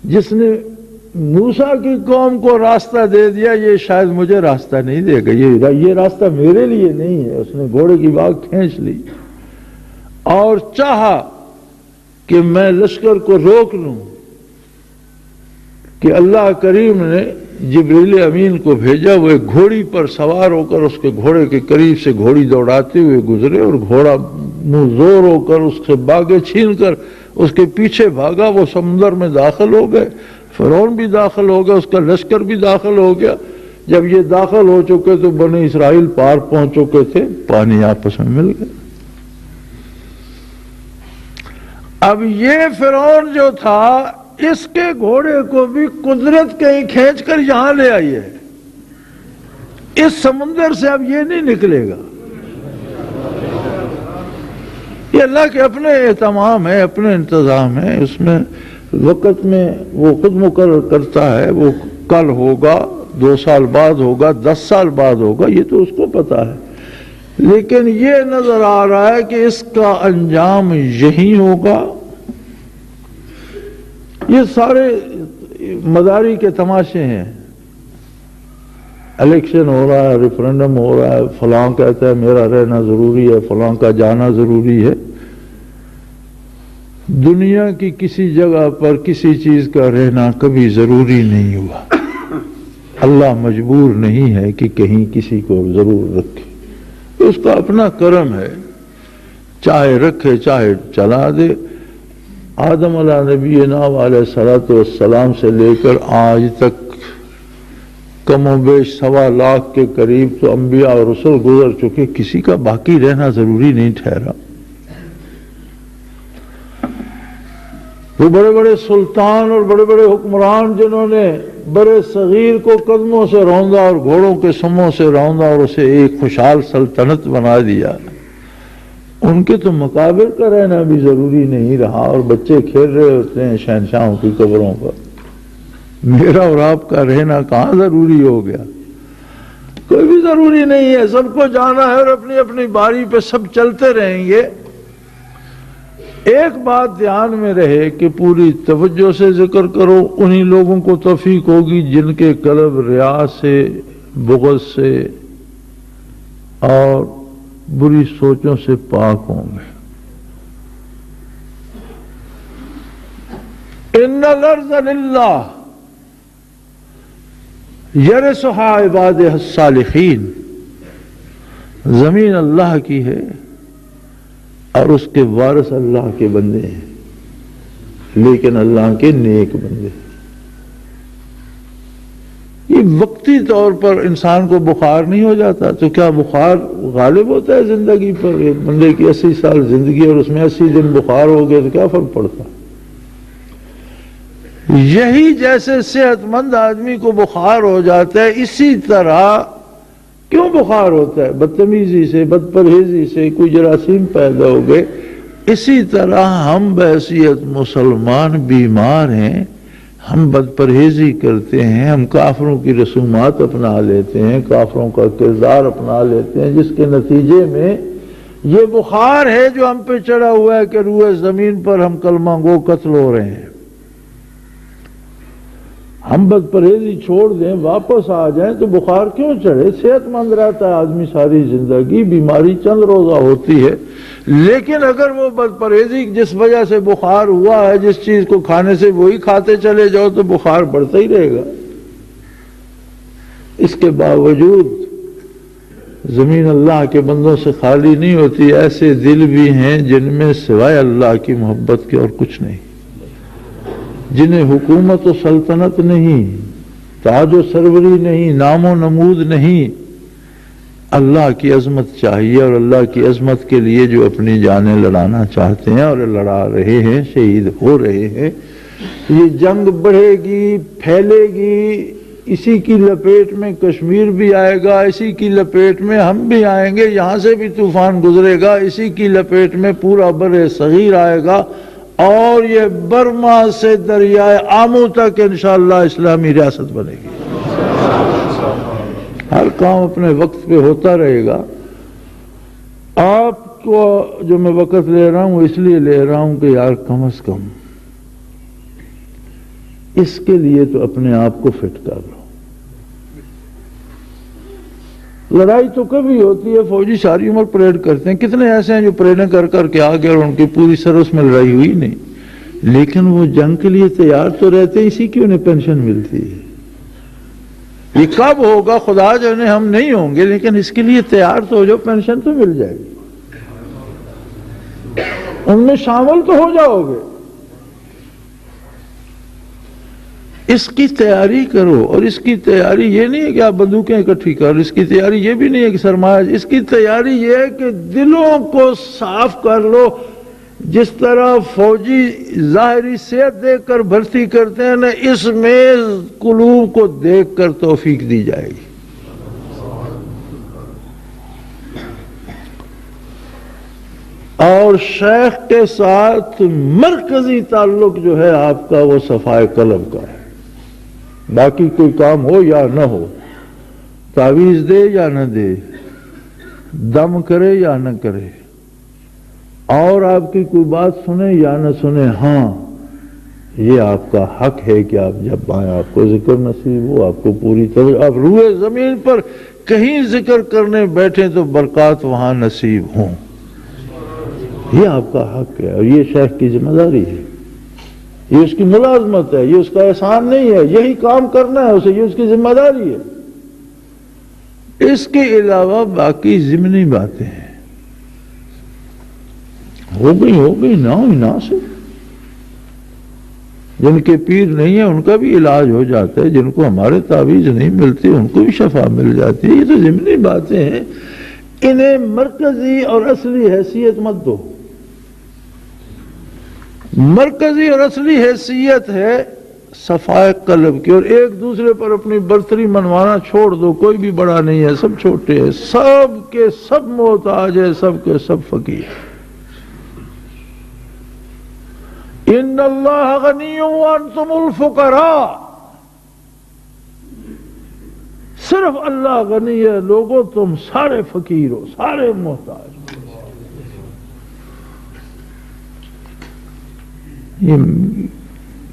جس نے موسیٰ کی قوم کو راستہ دے دیا یہ شاید مجھے راستہ نہیں دے گا، یہ راستہ میرے لیے نہیں ہے۔ اس نے گھوڑے کی باگ کھینچ لی اور چاہا کہ میں لشکر کو روک لوں، کہ اللہ کریم نے جبریل امین کو بھیجا، وہ ایک گھوڑی پر سوار ہو کر اس کے گھوڑے کے قریب سے گھوڑی دوڑاتے ہوئے گزرے اور گھوڑا منہ زور ہو کر اس سے باگیں چھین کر اس کے پیچھے بھاگا۔ وہ سمندر میں داخل ہو گئے، فرعون بھی داخل ہو گیا، اس کا لشکر بھی داخل ہو گیا۔ جب یہ داخل ہو چکے تو بنی اسرائیل پار پہنچ چکے تھے، پانی آپس میں مل گئے۔ اب یہ فرعون جو تھا، اس کے گھوڑے کو بھی قدرت کہیں کھینچ کر یہاں لے آئی ہے، اس سمندر سے اب یہ نہیں نکلے گا۔ یہ اللہ کے اپنے اہتمام ہے، اپنے انتظام ہے، اس میں وقت میں وہ خود مقرر کرتا ہے، وہ کل ہوگا، 2 سال بعد ہوگا، 10 سال بعد ہوگا، یہ تو اس کو پتا ہے، لیکن یہ نظر آ رہا ہے کہ اس کا انجام یہی ہوگا۔ یہ سارے مداری کے تماشے ہیں، الیکشن ہو رہا ہے، ریفرنڈم ہو رہا ہے، فلاں کہتا ہے میرا رہنا ضروری ہے، فلاں کا جانا ضروری ہے۔ دنیا کی کسی جگہ پر کسی چیز کا رہنا کبھی ضروری نہیں ہوا، اللہ مجبور نہیں ہے کہ کہیں کسی کو ضرور رکھے، اس کا اپنا کرم ہے، چاہے رکھے چاہے چلا دے۔ آدم علیہ نبینا علیہ الصلوۃ والسلام سے لے کر آج تک کم و بیش 1.25 لاکھ کے قریب تو انبیاء اور رسول گزر چکے، کسی کا باقی رہنا ضروری نہیں ٹھہرا۔ وہ بڑے بڑے سلطان اور بڑے بڑے حکمران جنہوں نے بڑے صغیر کو قدموں سے روندا اور گھوڑوں کے سموں سے روندا اور اسے ایک خوشحال سلطنت بنا دیا، ان کے تو مقابر کا رہنا بھی ضروری نہیں رہا، اور بچے کھیل رہے ہوتے ہیں شہنشاہوں کی قبروں پر۔ میرا اور آپ کا رہنا کہاں ضروری ہو گیا؟ کوئی بھی ضروری نہیں ہے، سب کو جانا ہے اور اپنی اپنی باری پہ سب چلتے رہیں گے۔ ایک بات دھیان میں رہے کہ پوری توجہ سے ذکر کرو، انہی لوگوں کو توفیق ہوگی جن کے قلب ریا سے، بغض سے اور بری سوچوں سے پاک ہوں گے۔ ان الارض للہ یرثھا عبادہ الصالحین، زمین اللہ کی ہے اور اس کے وارث اللہ کے بندے ہیں، لیکن اللہ کے نیک بندے۔ یہ وقتی طور پر انسان کو بخار نہیں ہو جاتا تو کیا بخار غالب ہوتا ہے زندگی پر؟ ایک بندے کی 80 سال زندگی اور اس میں 80 دن بخار ہو گئے تو کیا فرق پڑتا؟ یہی جیسے صحت مند آدمی کو بخار ہو جاتا ہے، اسی طرح کیوں بخار ہوتا ہے؟ بدتمیزی سے، بد پرہیزی سے کوئی جراثیم پیدا ہو گئے۔ اسی طرح ہم بحیثیت مسلمان بیمار ہیں، ہم بد پرہیزی کرتے ہیں، ہم کافروں کی رسومات اپنا لیتے ہیں، کافروں کا کردار اپنا لیتے ہیں، جس کے نتیجے میں یہ بخار ہے جو ہم پہ چڑھا ہوا ہے کہ روئے زمین پر ہم کلمہ گو قتل ہو رہے ہیں۔ ہم بد پرہیزی چھوڑ دیں، واپس آ جائیں تو بخار کیوں چڑھے؟ صحت مند رہتا ہے آدمی ساری زندگی، بیماری چند روزہ ہوتی ہے، لیکن اگر وہ بد پرہیزی جس وجہ سے بخار ہوا ہے، جس چیز کو کھانے سے وہی کھاتے چلے جاؤ تو بخار بڑھتا ہی رہے گا۔ اس کے باوجود زمین اللہ کے بندوں سے خالی نہیں ہوتی، ایسے دل بھی ہیں جن میں سوائے اللہ کی محبت کے اور کچھ نہیں، جنہیں حکومت و سلطنت نہیں، تاج و سروری نہیں، نام و نمود نہیں، اللہ کی عظمت چاہیے، اور اللہ کی عظمت کے لیے جو اپنی جانیں لڑانا چاہتے ہیں اور لڑا رہے ہیں، شہید ہو رہے ہیں۔ یہ جنگ بڑھے گی، پھیلے گی، اسی کی لپیٹ میں کشمیر بھی آئے گا، اسی کی لپیٹ میں ہم بھی آئیں گے، یہاں سے بھی طوفان گزرے گا، اسی کی لپیٹ میں پورا بر صغیر آئے گا، اور یہ برما سے دریائے آمو تک انشاءاللہ اسلامی ریاست بنے گی۔ ہر کام اپنے وقت پہ ہوتا رہے گا۔ آپ کو جو میں وقت لے رہا ہوں اس لیے لے رہا ہوں کہ یار کم از کم اس کے لیے تو اپنے آپ کو فٹ کر لو۔ لڑائی تو کبھی ہوتی ہے، فوجی ساری عمر پریڈ کرتے ہیں، کتنے ایسے ہیں جو پریڈیں کر کر کے آگے اور ان کی پوری سروس میں لڑائی ہوئی نہیں، لیکن وہ جنگ کے لیے تیار تو رہتے ہیں، اسی کی انہیں پینشن ملتی ہے۔ یہ کب ہوگا خدا جانے، ہم نہیں ہوں گے، لیکن اس کے لیے تیار تو ہو جاؤ، پینشن تو مل جائے گی، ان میں شامل تو ہو جاؤ گے۔ اس کی تیاری کرو، اور اس کی تیاری یہ نہیں ہے کہ آپ بندوقیں اکٹھی کر، اس کی تیاری یہ بھی نہیں ہے کہ سرمایہ، اس کی تیاری یہ ہے کہ دلوں کو صاف کر لو۔ جس طرح فوجی ظاہری صحت دیکھ کر بھرتی کرتے ہیں نا، اس میں قلوب کو دیکھ کر توفیق دی جائے گی۔ اور شیخ کے ساتھ مرکزی تعلق جو ہے آپ کا وہ صفائے قلب کا ہے۔ باقی کوئی کام ہو یا نہ ہو، تعویذ دے یا نہ دے، دم کرے یا نہ کرے، اور آپ کی کوئی بات سنے یا نہ سنے، ہاں یہ آپ کا حق ہے کہ آپ جب آئیں آپ کو ذکر نصیب ہو، آپ کو پوری طرح آپ روئے زمین پر کہیں ذکر کرنے بیٹھیں تو برکات وہاں نصیب ہوں، یہ آپ کا حق ہے۔ اور یہ شیخ کی ذمہ داری ہے، یہ اس کی ملازمت ہے، یہ اس کا احسان نہیں ہے، یہی کام کرنا ہے اسے، یہ اس کی ذمہ داری ہے۔ اس کے علاوہ باقی ضمنی باتیں ہیں، ہو گئی نہ ہوئی نہ سے، جن کے پیر نہیں ہیں ان کا بھی علاج ہو جاتا ہے، جن کو ہمارے تعویذ نہیں ملتی ان کو بھی شفا مل جاتی ہے۔ یہ تو ضمنی باتیں ہیں، انہیں مرکزی اور اصلی حیثیت مت دو۔ مرکزی اور اصلی حیثیت ہے صفائے قلب کی، اور ایک دوسرے پر اپنی برتری منوانا چھوڑ دو۔ کوئی بھی بڑا نہیں ہے، سب چھوٹے ہیں، سب کے سب محتاج ہے، سب کے سب فقیر۔ ان اللہ غنی وانتم الفقراء، صرف اللہ غنی ہے، لوگوں تم سارے فقیر ہو، سارے محتاج۔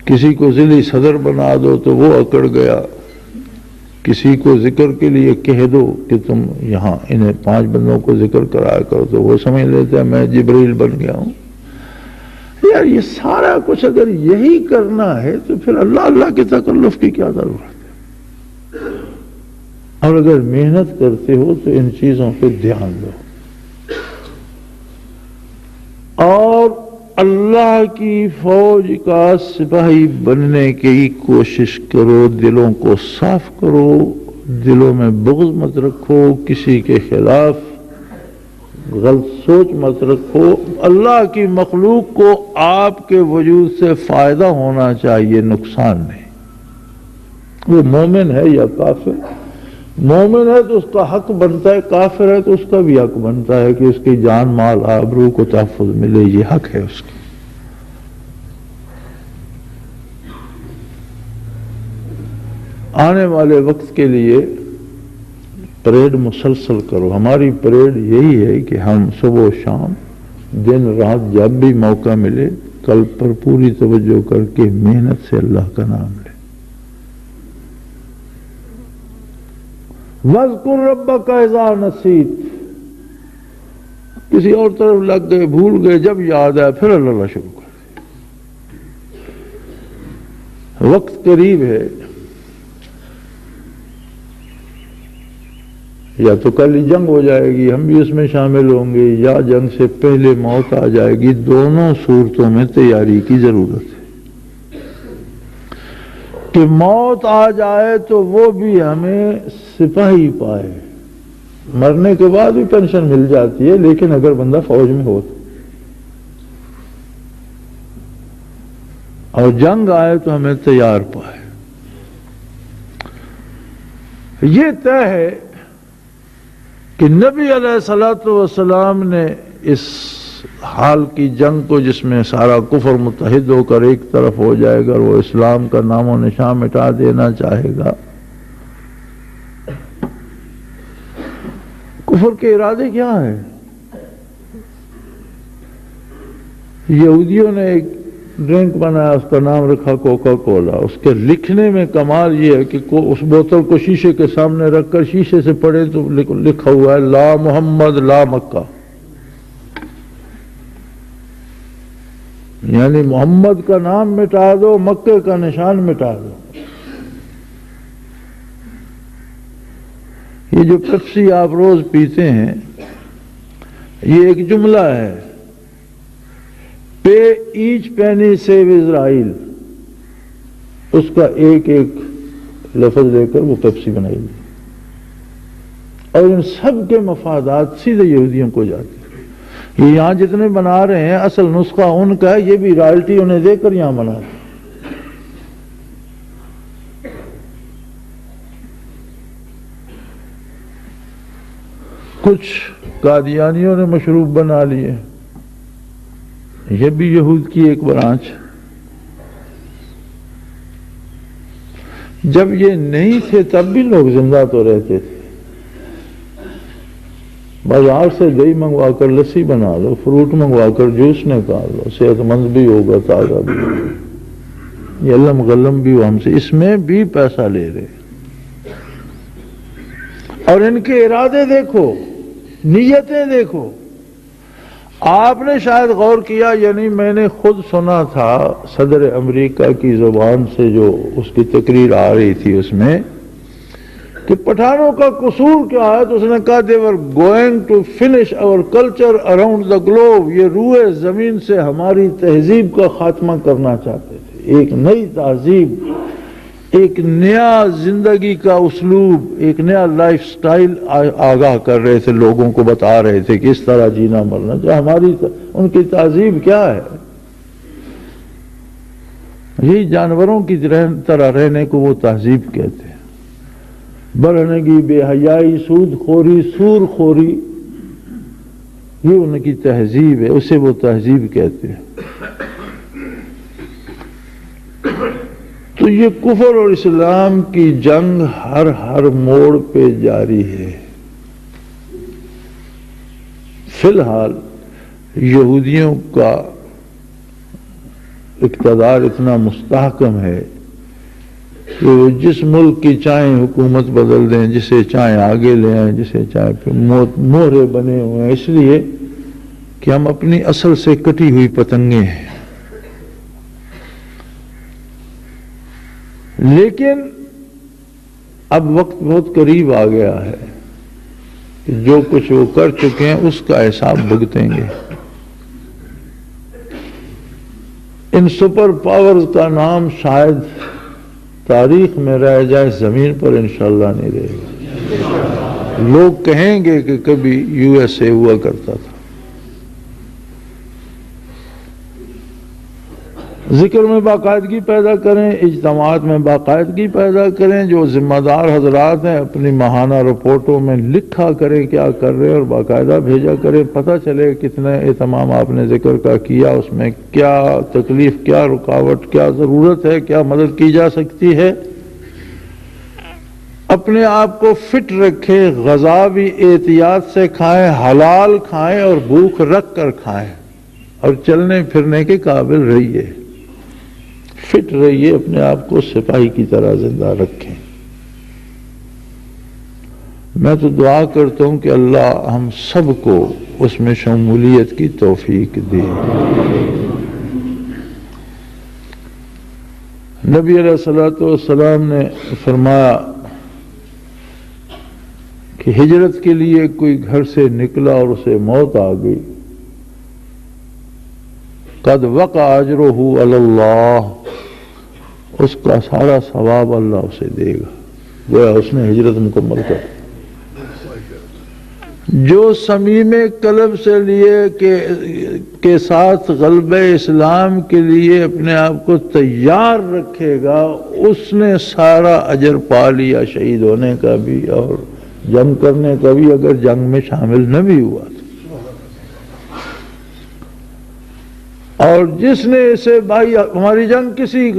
کسی کو ضلعی صدر بنا دو تو وہ اکڑ گیا، کسی کو ذکر کے لیے کہہ دو کہ تم یہاں انہیں 5 بندوں کو ذکر کرایا کرو تو وہ سمجھ لیتے ہیں میں جبریل بن گیا ہوں۔ یار یہ سارا کچھ اگر یہی کرنا ہے تو پھر اللہ کے تکلف کی کیا ضرورت ہے؟ اور اگر محنت کرتے ہو تو ان چیزوں پہ دھیان دو، اور اللہ کی فوج کا سپاہی بننے کی کوشش کرو، دلوں کو صاف کرو، دلوں میں بغض مت رکھو، کسی کے خلاف غلط سوچ مت رکھو۔ اللہ کی مخلوق کو آپ کے وجود سے فائدہ ہونا چاہیے، نقصان نہیں۔ وہ مومن ہے یا کافر، مومن ہے تو اس کا حق بنتا ہے، کافر ہے تو اس کا بھی حق بنتا ہے کہ اس کی جان مال آبرو کو تحفظ ملے، یہ حق ہے اس کی۔ آنے والے وقت کے لیے پریڈ مسلسل کرو۔ ہماری پریڈ یہی ہے کہ ہم صبح و شام دن رات جب بھی موقع ملے کل پر پوری توجہ کر کے محنت سے اللہ کا نام لیں۔ وَاذْكُرْ رَبَّكَ إِذَا نَسِيتَ، کسی اور طرف لگ گئے، بھول گئے، جب یاد آیا پھر اللہ شروع کر دیں۔ وقت قریب ہے، یا تو کل ہی جنگ ہو جائے گی، ہم بھی اس میں شامل ہوں گے، یا جنگ سے پہلے موت آ جائے گی۔ دونوں صورتوں میں تیاری کی ضرورت ہے کہ موت آ جائے تو وہ بھی ہمیں سپاہی پائے۔ مرنے کے بعد بھی پینشن مل جاتی ہے، لیکن اگر بندہ فوج میں ہو تو، اور جنگ آئے تو ہمیں تیار پائے۔ یہ طے ہے کہ نبی علیہ الصلوۃ والسلام نے اس حال کی جنگ کو، جس میں سارا کفر متحد ہو کر ایک طرف ہو جائے گا اور وہ اسلام کا نام و نشان مٹا دینا چاہے گا، کفر کے ارادے کیا ہیں؟ یہودیوں نے ایک ڈرنک بنایا، اس کا نام رکھا کوکا کولا۔ اس کے لکھنے میں کمال یہ ہے کہ اس بوتل کو شیشے کے سامنے رکھ کر شیشے سے پڑھے تو لکھا ہوا ہے لا محمد لا مکہ، یعنی محمد کا نام مٹا دو، مکے کا نشان مٹا دو۔ یہ جو پیپسی آپ روز پیتے ہیں، یہ ایک جملہ ہے، pay each penny save Israel، اس کا ایک ایک لفظ لے کر وہ پیپسی بنائی گئی، اور ان سب کے مفادات سیدھے یہودیوں کو جاتے ہیں۔ یہ یہاں جتنے بنا رہے ہیں اصل نسخہ ان کا ہے، یہ بھی رائلٹی انہیں دے کر یہاں بنا رہے ہیں۔ کچھ قادیانیوں نے مشروب بنا لیے، یہ بھی یہود کی ایک برانچ۔ جب یہ نہیں تھے تب بھی لوگ زندہ تو رہتے تھے۔ بازار سے دہی منگوا کر لسی بنا لو، فروٹ منگوا کر جوس نکال لو، صحت مند بھی ہوگا، تازہ بھی ہوگا، یہ علم غلم بھی ہو ہم سے، اس میں بھی پیسہ لے رہے۔ اور ان کے ارادے دیکھو، نیتیں دیکھو۔ آپ نے شاید غور کیا، یعنی میں نے خود سنا تھا صدر امریکہ کی زبان سے جو اس کی تقریر آ رہی تھی، اس میں کہ پٹھانوں کا قصور کیا ہے، تو اس نے کہا they were going to finish our culture around the globe، یہ روئے زمین سے ہماری تہذیب کا خاتمہ کرنا چاہتے تھے، ایک نئی تہذیب، ایک نیا زندگی کا اسلوب، ایک نیا لائف سٹائل آگاہ کر رہے تھے، لوگوں کو بتا رہے تھے کہ اس طرح جینا مرنا، جو ہماری ان کی تہذیب کیا ہے، یہی جانوروں کی طرح رہنے کو وہ تہذیب کہتے ہیں۔ برہنگی، بے حیائی، سود خوری، سور خوری، یہ ان کی تہذیب ہے، اسے وہ تہذیب کہتے ہیں۔ تو یہ کفر اور اسلام کی جنگ ہر موڑ پہ جاری ہے۔ فی الحال یہودیوں کا اقتدار اتنا مستحکم ہے کہ وہ جس ملک کی چاہیں حکومت بدل دیں، جسے چاہیں آگے لے آئیں، جسے چاہیں پھر مہرے بنے ہوئے ہیں، اس لیے کہ ہم اپنی اصل سے کٹی ہوئی پتنگیں ہیں۔ لیکن اب وقت بہت قریب آ گیا ہے کہ جو کچھ وہ کر چکے ہیں اس کا حساب بھگتیں گے۔ ان سپر پاورز کا نام شاید تاریخ میں رہ جائے، زمین پر انشاءاللہ نہیں رہے گا۔ لوگ کہیں گے کہ کبھی یو ایس اے ہوا کرتا تھا۔ ذکر میں باقاعدگی پیدا کریں، اجتماعات میں باقاعدگی پیدا کریں، جو ذمہ دار حضرات ہیں اپنی ماہانہ رپورٹوں میں لکھا کریں کیا کر رہے ہیں اور باقاعدہ بھیجا کریں، پتہ چلے کتنے اہتمام آپ نے ذکر کا کیا، اس میں کیا تکلیف، کیا رکاوٹ، کیا ضرورت ہے، کیا مدد کی جا سکتی ہے۔ اپنے آپ کو فٹ رکھیں، غذا بھی احتیاط سے کھائیں، حلال کھائیں اور بھوک رکھ کر کھائیں، اور چلنے پھرنے کے قابل رہیے، فٹ رہیے، اپنے آپ کو سپاہی کی طرح زندہ رکھیں۔ میں تو دعا کرتا ہوں کہ اللہ ہم سب کو اس میں شمولیت کی توفیق دے۔ نبی علیہ الصلوۃ والسلام نے فرمایا کہ ہجرت کے لیے کوئی گھر سے نکلا اور اسے موت آ گئی، قد وقع اجرہ علی اللہ، اس کا سارا ثواب اللہ اسے دے گا، گویا اس نے ہجرت مکمل کر۔ جو صمیم قلب سے لیے کے ساتھ غلبہ اسلام کے لیے اپنے آپ کو تیار رکھے گا، اس نے سارا اجر پا لیا، شہید ہونے کا بھی اور جنگ کرنے کا بھی، اگر جنگ میں شامل نہ بھی ہوا۔ اور جس نے اسے بھائی ہماری جنگ کسی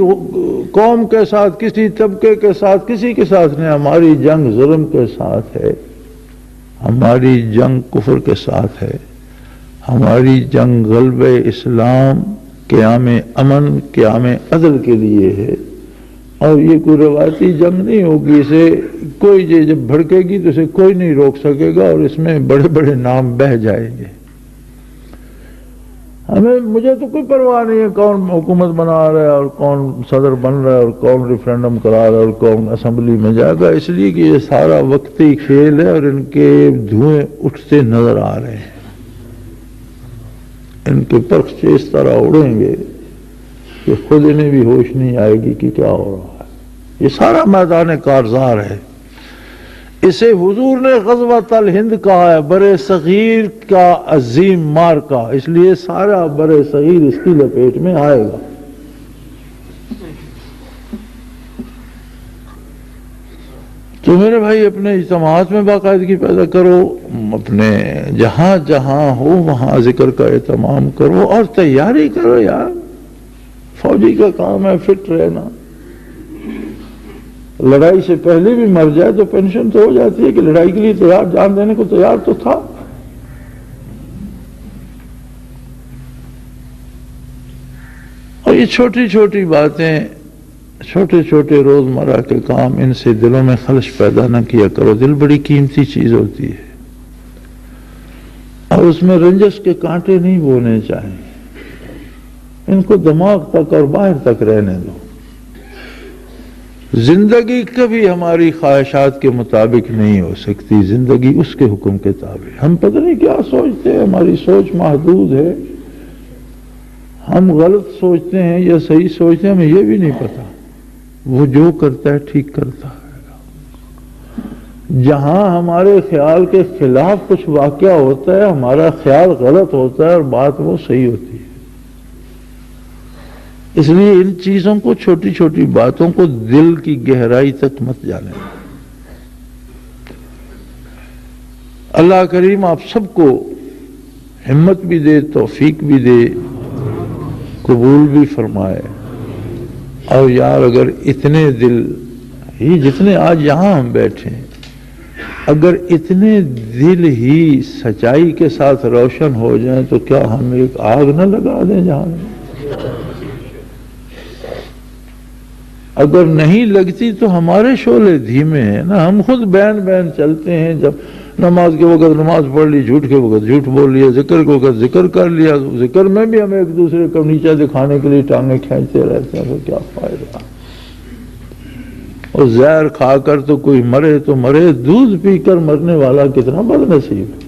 قوم کے ساتھ، کسی طبقے کے ساتھ، کسی کے ساتھ نہیں، ہماری جنگ ظلم کے ساتھ ہے، ہماری جنگ کفر کے ساتھ ہے، ہماری جنگ غلبہ اسلام، قیام امن، قیام عدل کے لیے ہے، اور یہ کوئی روایتی جنگ نہیں ہوگی، اسے کوئی جب بھڑکے گی تو اسے کوئی نہیں روک سکے گا، اور اس میں بڑے بڑے نام بہہ جائیں گے۔ مجھے تو کوئی پرواہ نہیں ہے کون حکومت بنا رہا ہے اور کون صدر بن رہا ہے اور کون ریفرینڈم کرا رہا ہے اور کون اسمبلی میں جائے گا، اس لیے کہ یہ سارا وقتی کھیل ہے اور ان کے دھوئیں اٹھتے نظر آ رہے ہیں، ان کے پرخچے اس طرح اڑیں گے کہ خود انہیں بھی ہوش نہیں آئے گی کہ کیا ہو رہا ہے۔ یہ سارا میدان کارزار ہے۔ اسے حضور نے غزوۃ الہند کہا ہے، بر صغیر کا عظیم مارکا، اس لیے سارا بر صغیر اس کی لپیٹ میں آئے گا۔ تو میرے بھائی اپنے اجتماعات میں باقاعدگی پیدا کرو، اپنے جہاں جہاں ہو وہاں ذکر کا اہتمام کرو اور تیاری کرو یار۔ فوجی کا کام ہے فٹ رہنا، لڑائی سے پہلے بھی مر جائے تو پینشن تو ہو جاتی ہے کہ لڑائی کے لیے تیار، جان دینے کو تیار تو تھا۔ اور یہ چھوٹی چھوٹی باتیں، چھوٹے چھوٹے روزمرہ کے کام، ان سے دلوں میں خلش پیدا نہ کیا کرو۔ دل بڑی قیمتی چیز ہوتی ہے اور اس میں رنجش کے کانٹے نہیں بونے چاہیے، ان کو دماغ تک اور باہر تک رہنے دو۔ زندگی کبھی ہماری خواہشات کے مطابق نہیں ہو سکتی، زندگی اس کے حکم کے تابع۔ ہم پتہ نہیں کیا سوچتے ہیں، ہماری سوچ محدود ہے، ہم غلط سوچتے ہیں یا صحیح سوچتے ہیں ہمیں یہ بھی نہیں پتا۔ وہ جو کرتا ہے ٹھیک کرتا ہے۔ جہاں ہمارے خیال کے خلاف کچھ واقعہ ہوتا ہے، ہمارا خیال غلط ہوتا ہے اور بات وہ صحیح ہوتی ہے۔ اس لیے ان چیزوں کو، چھوٹی چھوٹی باتوں کو دل کی گہرائی تک مت جانے۔ اللہ کریم آپ سب کو ہمت بھی دے، توفیق بھی دے، قبول بھی فرمائے۔ اور یار اگر اتنے دل ہی، جتنے آج یہاں ہم بیٹھے ہیں، اگر اتنے دل ہی سچائی کے ساتھ روشن ہو جائیں تو کیا ہم ایک آگ نہ لگا دیں جہاں میں؟ اگر نہیں لگتی تو ہمارے شعلے دھیمے ہیں نا، ہم خود بین بین چلتے ہیں۔ جب نماز کے وقت نماز پڑھ لی، جھوٹ کے وقت جھوٹ بول لیا، ذکر کے وقت ذکر کر لیا، ذکر میں بھی ہم ایک دوسرے کو نیچا دکھانے کے لیے ٹانگیں کھینچتے رہتے ہیں، تو کیا فائدہ؟ اور زہر کھا کر تو کوئی مرے تو مرے، دودھ پی کر مرنے والا کتنا بد نصیب ہے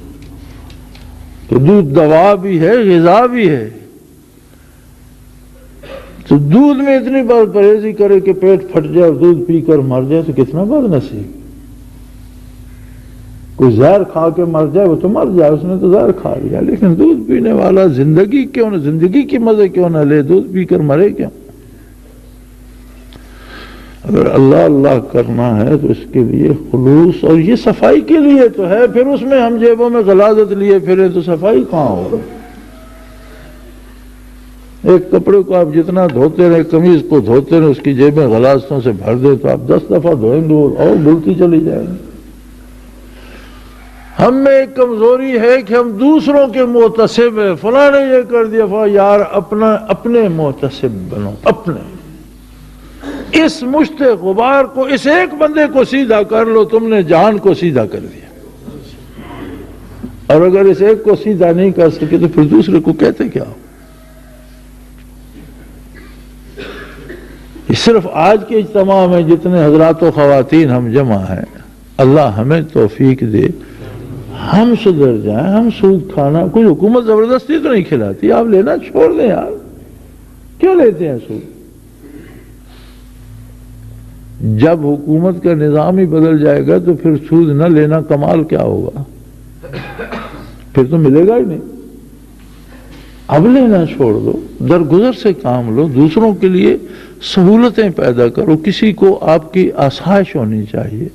کہ دودھ دوا بھی ہے، غذا بھی ہے، تو دودھ میں اتنی بار پرہیزی کرے کہ پیٹ پھٹ جائے اور دودھ پی کر مر جائے تو کتنا بد نصیب۔ کوئی زہر کھا کے مر جائے وہ تو مر جائے، اس نے تو زہر کھا لیا، لیکن دودھ پینے والا زندگی کیوں نہ، زندگی کی مزے کیوں نہ لے، دودھ پی کر مرے کیوں؟ اگر اللہ اللہ کرنا ہے تو اس کے لیے خلوص، اور یہ صفائی کے لیے تو ہے، پھر اس میں ہم جیبوں میں غلاظت لیے پھرے تو صفائی کہاں ہوگی؟ ایک کپڑے کو آپ جتنا دھوتے رہے، قمیض کو دھوتے رہے، اس کی جیبیں غلاظتوں سے بھر دے تو آپ 10 دفعہ دھوئیں گے اور دھلتی چلی جائیں گے۔ ہم میں ایک کمزوری ہے کہ ہم دوسروں کے محتسب ہیں، فلاں نے یہ کر دیا، یار اپنے محتسب بنو، اپنے۔ اس مشت غبار کو، اس ایک بندے کو سیدھا کر لو، تم نے جہان کو سیدھا کر دیا۔ اور اگر اس ایک کو سیدھا نہیں کر سکے تو پھر دوسرے کو کہتے کیا ہو؟ صرف آج کے اجتماع میں جتنے حضرات و خواتین ہم جمع ہیں، اللہ ہمیں توفیق دے، ہم سدھر جائیں، ہم سود کھانا، کوئی حکومت زبردستی تو نہیں کھلاتی، آپ لینا چھوڑ دیں یار، کیوں لیتے ہیں سود؟ جب حکومت کا نظام ہی بدل جائے گا تو پھر سود نہ لینا کمال کیا ہوگا؟ پھر تو ملے گا ہی نہیں۔ اب لینا چھوڑ دو، درگزر سے کام لو، دوسروں کے لیے سہولتیں پیدا کرو، کسی کو آپ کی آسائش ہونی چاہیے۔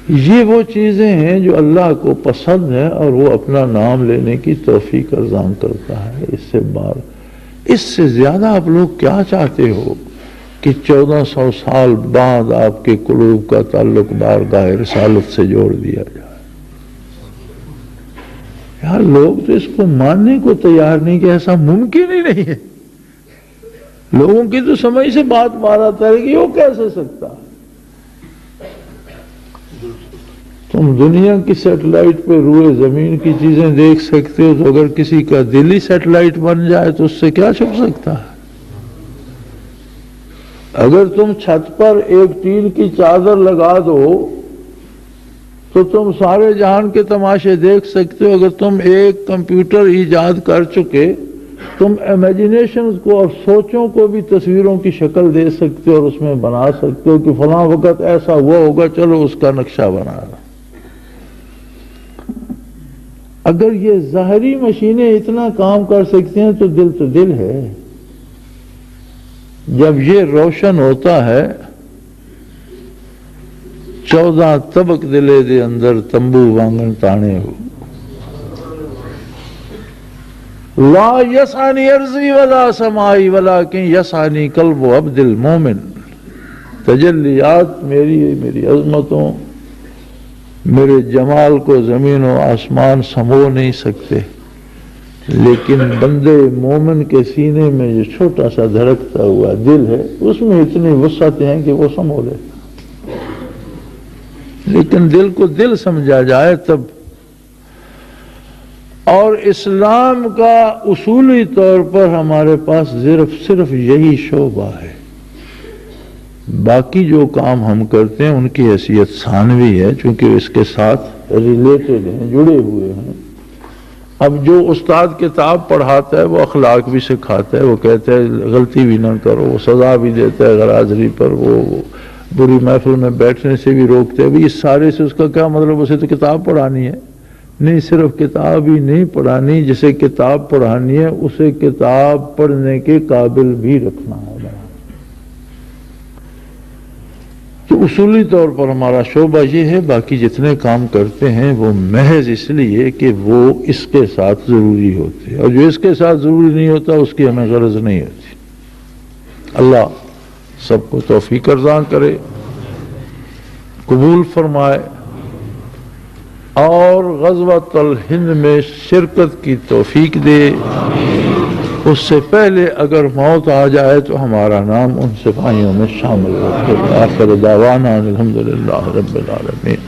یہ وہ چیزیں ہیں جو اللہ کو پسند ہے اور وہ اپنا نام لینے کی توفیق ارزاں کرتا ہے۔ اس سے زیادہ آپ لوگ کیا چاہتے ہو کہ 1400 سال بعد آپ کے قلوب کا تعلق بارگاہ رسالت سے جوڑ دیا جائے؟ یار لوگ تو اس کو ماننے کو تیار نہیں کہ ایسا ممکن ہی نہیں ہے۔ لوگوں کی تو سمجھ سے بات بات ہے کہ وہ کیسے سکتا؟ تم دنیا کی سیٹلائٹ پہ روئے زمین کی چیزیں دیکھ سکتے ہو، تو اگر کسی کا دل ہی سیٹلائٹ بن جائے تو اس سے کیا چھپ سکتا ہے؟ اگر تم چھت پر ایک ٹین کی چادر لگا دو تو تم سارے جہان کے تماشے دیکھ سکتے ہو۔ اگر تم ایک کمپیوٹر ایجاد کر چکے تم امیجنیشنز کو اور سوچوں کو بھی تصویروں کی شکل دے سکتے ہو اور اس میں بنا سکتے ہو کہ فلاں وقت ایسا ہوا ہوگا، چلو اس کا نقشہ بنا رہا۔ اگر یہ ظاہری مشینیں اتنا کام کر سکتی ہیں تو دل ہے۔ جب یہ روشن ہوتا ہے 14 طبق دلے دے اندر تمبو وانگن تانے ہو، لا یسانی ارضی ولا سمائی ولیکن یسانی قلب و عبد المومن۔ تجلیات میری عظمتوں، میرے جمال کو زمین و آسمان سمو نہیں سکتے، لیکن بندے مومن کے سینے میں جو چھوٹا سا دھڑکتا ہوا دل ہے، اس میں اتنی وسعتیں ہیں کہ وہ سمو لے۔ لیکن دل کو دل سمجھا جائے تب۔ اور اسلام کا اصولی طور پر ہمارے پاس صرف یہی شعبہ ہے۔ باقی جو کام ہم کرتے ہیں ان کی حیثیت ثانوی ہے، چونکہ اس کے ساتھ ریلیٹڈ ہیں، جڑے ہوئے ہیں۔ اب جو استاد کتاب پڑھاتا ہے وہ اخلاق بھی سکھاتا ہے، وہ کہتا ہے غلطی بھی نہ کرو، وہ سزا بھی دیتا ہے غیر حاضری پر، وہ بری محفل میں بیٹھنے سے بھی روکتا ہے۔ اس سارے سے اس کا کیا مطلب؟ اسے تو کتاب پڑھانی ہے؟ نہیں، صرف کتاب ہی نہیں پڑھانی، جسے کتاب پڑھانی ہے اسے کتاب پڑھنے کے قابل بھی رکھنا ہے۔ تو اصولی طور پر ہمارا شعبہ یہ ہے، باقی جتنے کام کرتے ہیں وہ محض اس لیے کہ وہ اس کے ساتھ ضروری ہوتے، اور جو اس کے ساتھ ضروری نہیں ہوتا اس کی ہمیں غرض نہیں ہوتی۔ اللہ سب کو توفیق ارزاں کرے، قبول فرمائے، اور غزوۃ الہند میں شرکت کی توفیق دے۔ اس سے پہلے اگر موت آ جائے تو ہمارا نام ان سپاہیوں میں شامل رکھے۔ آخر دعوانا الحمدللہ رب العالمین۔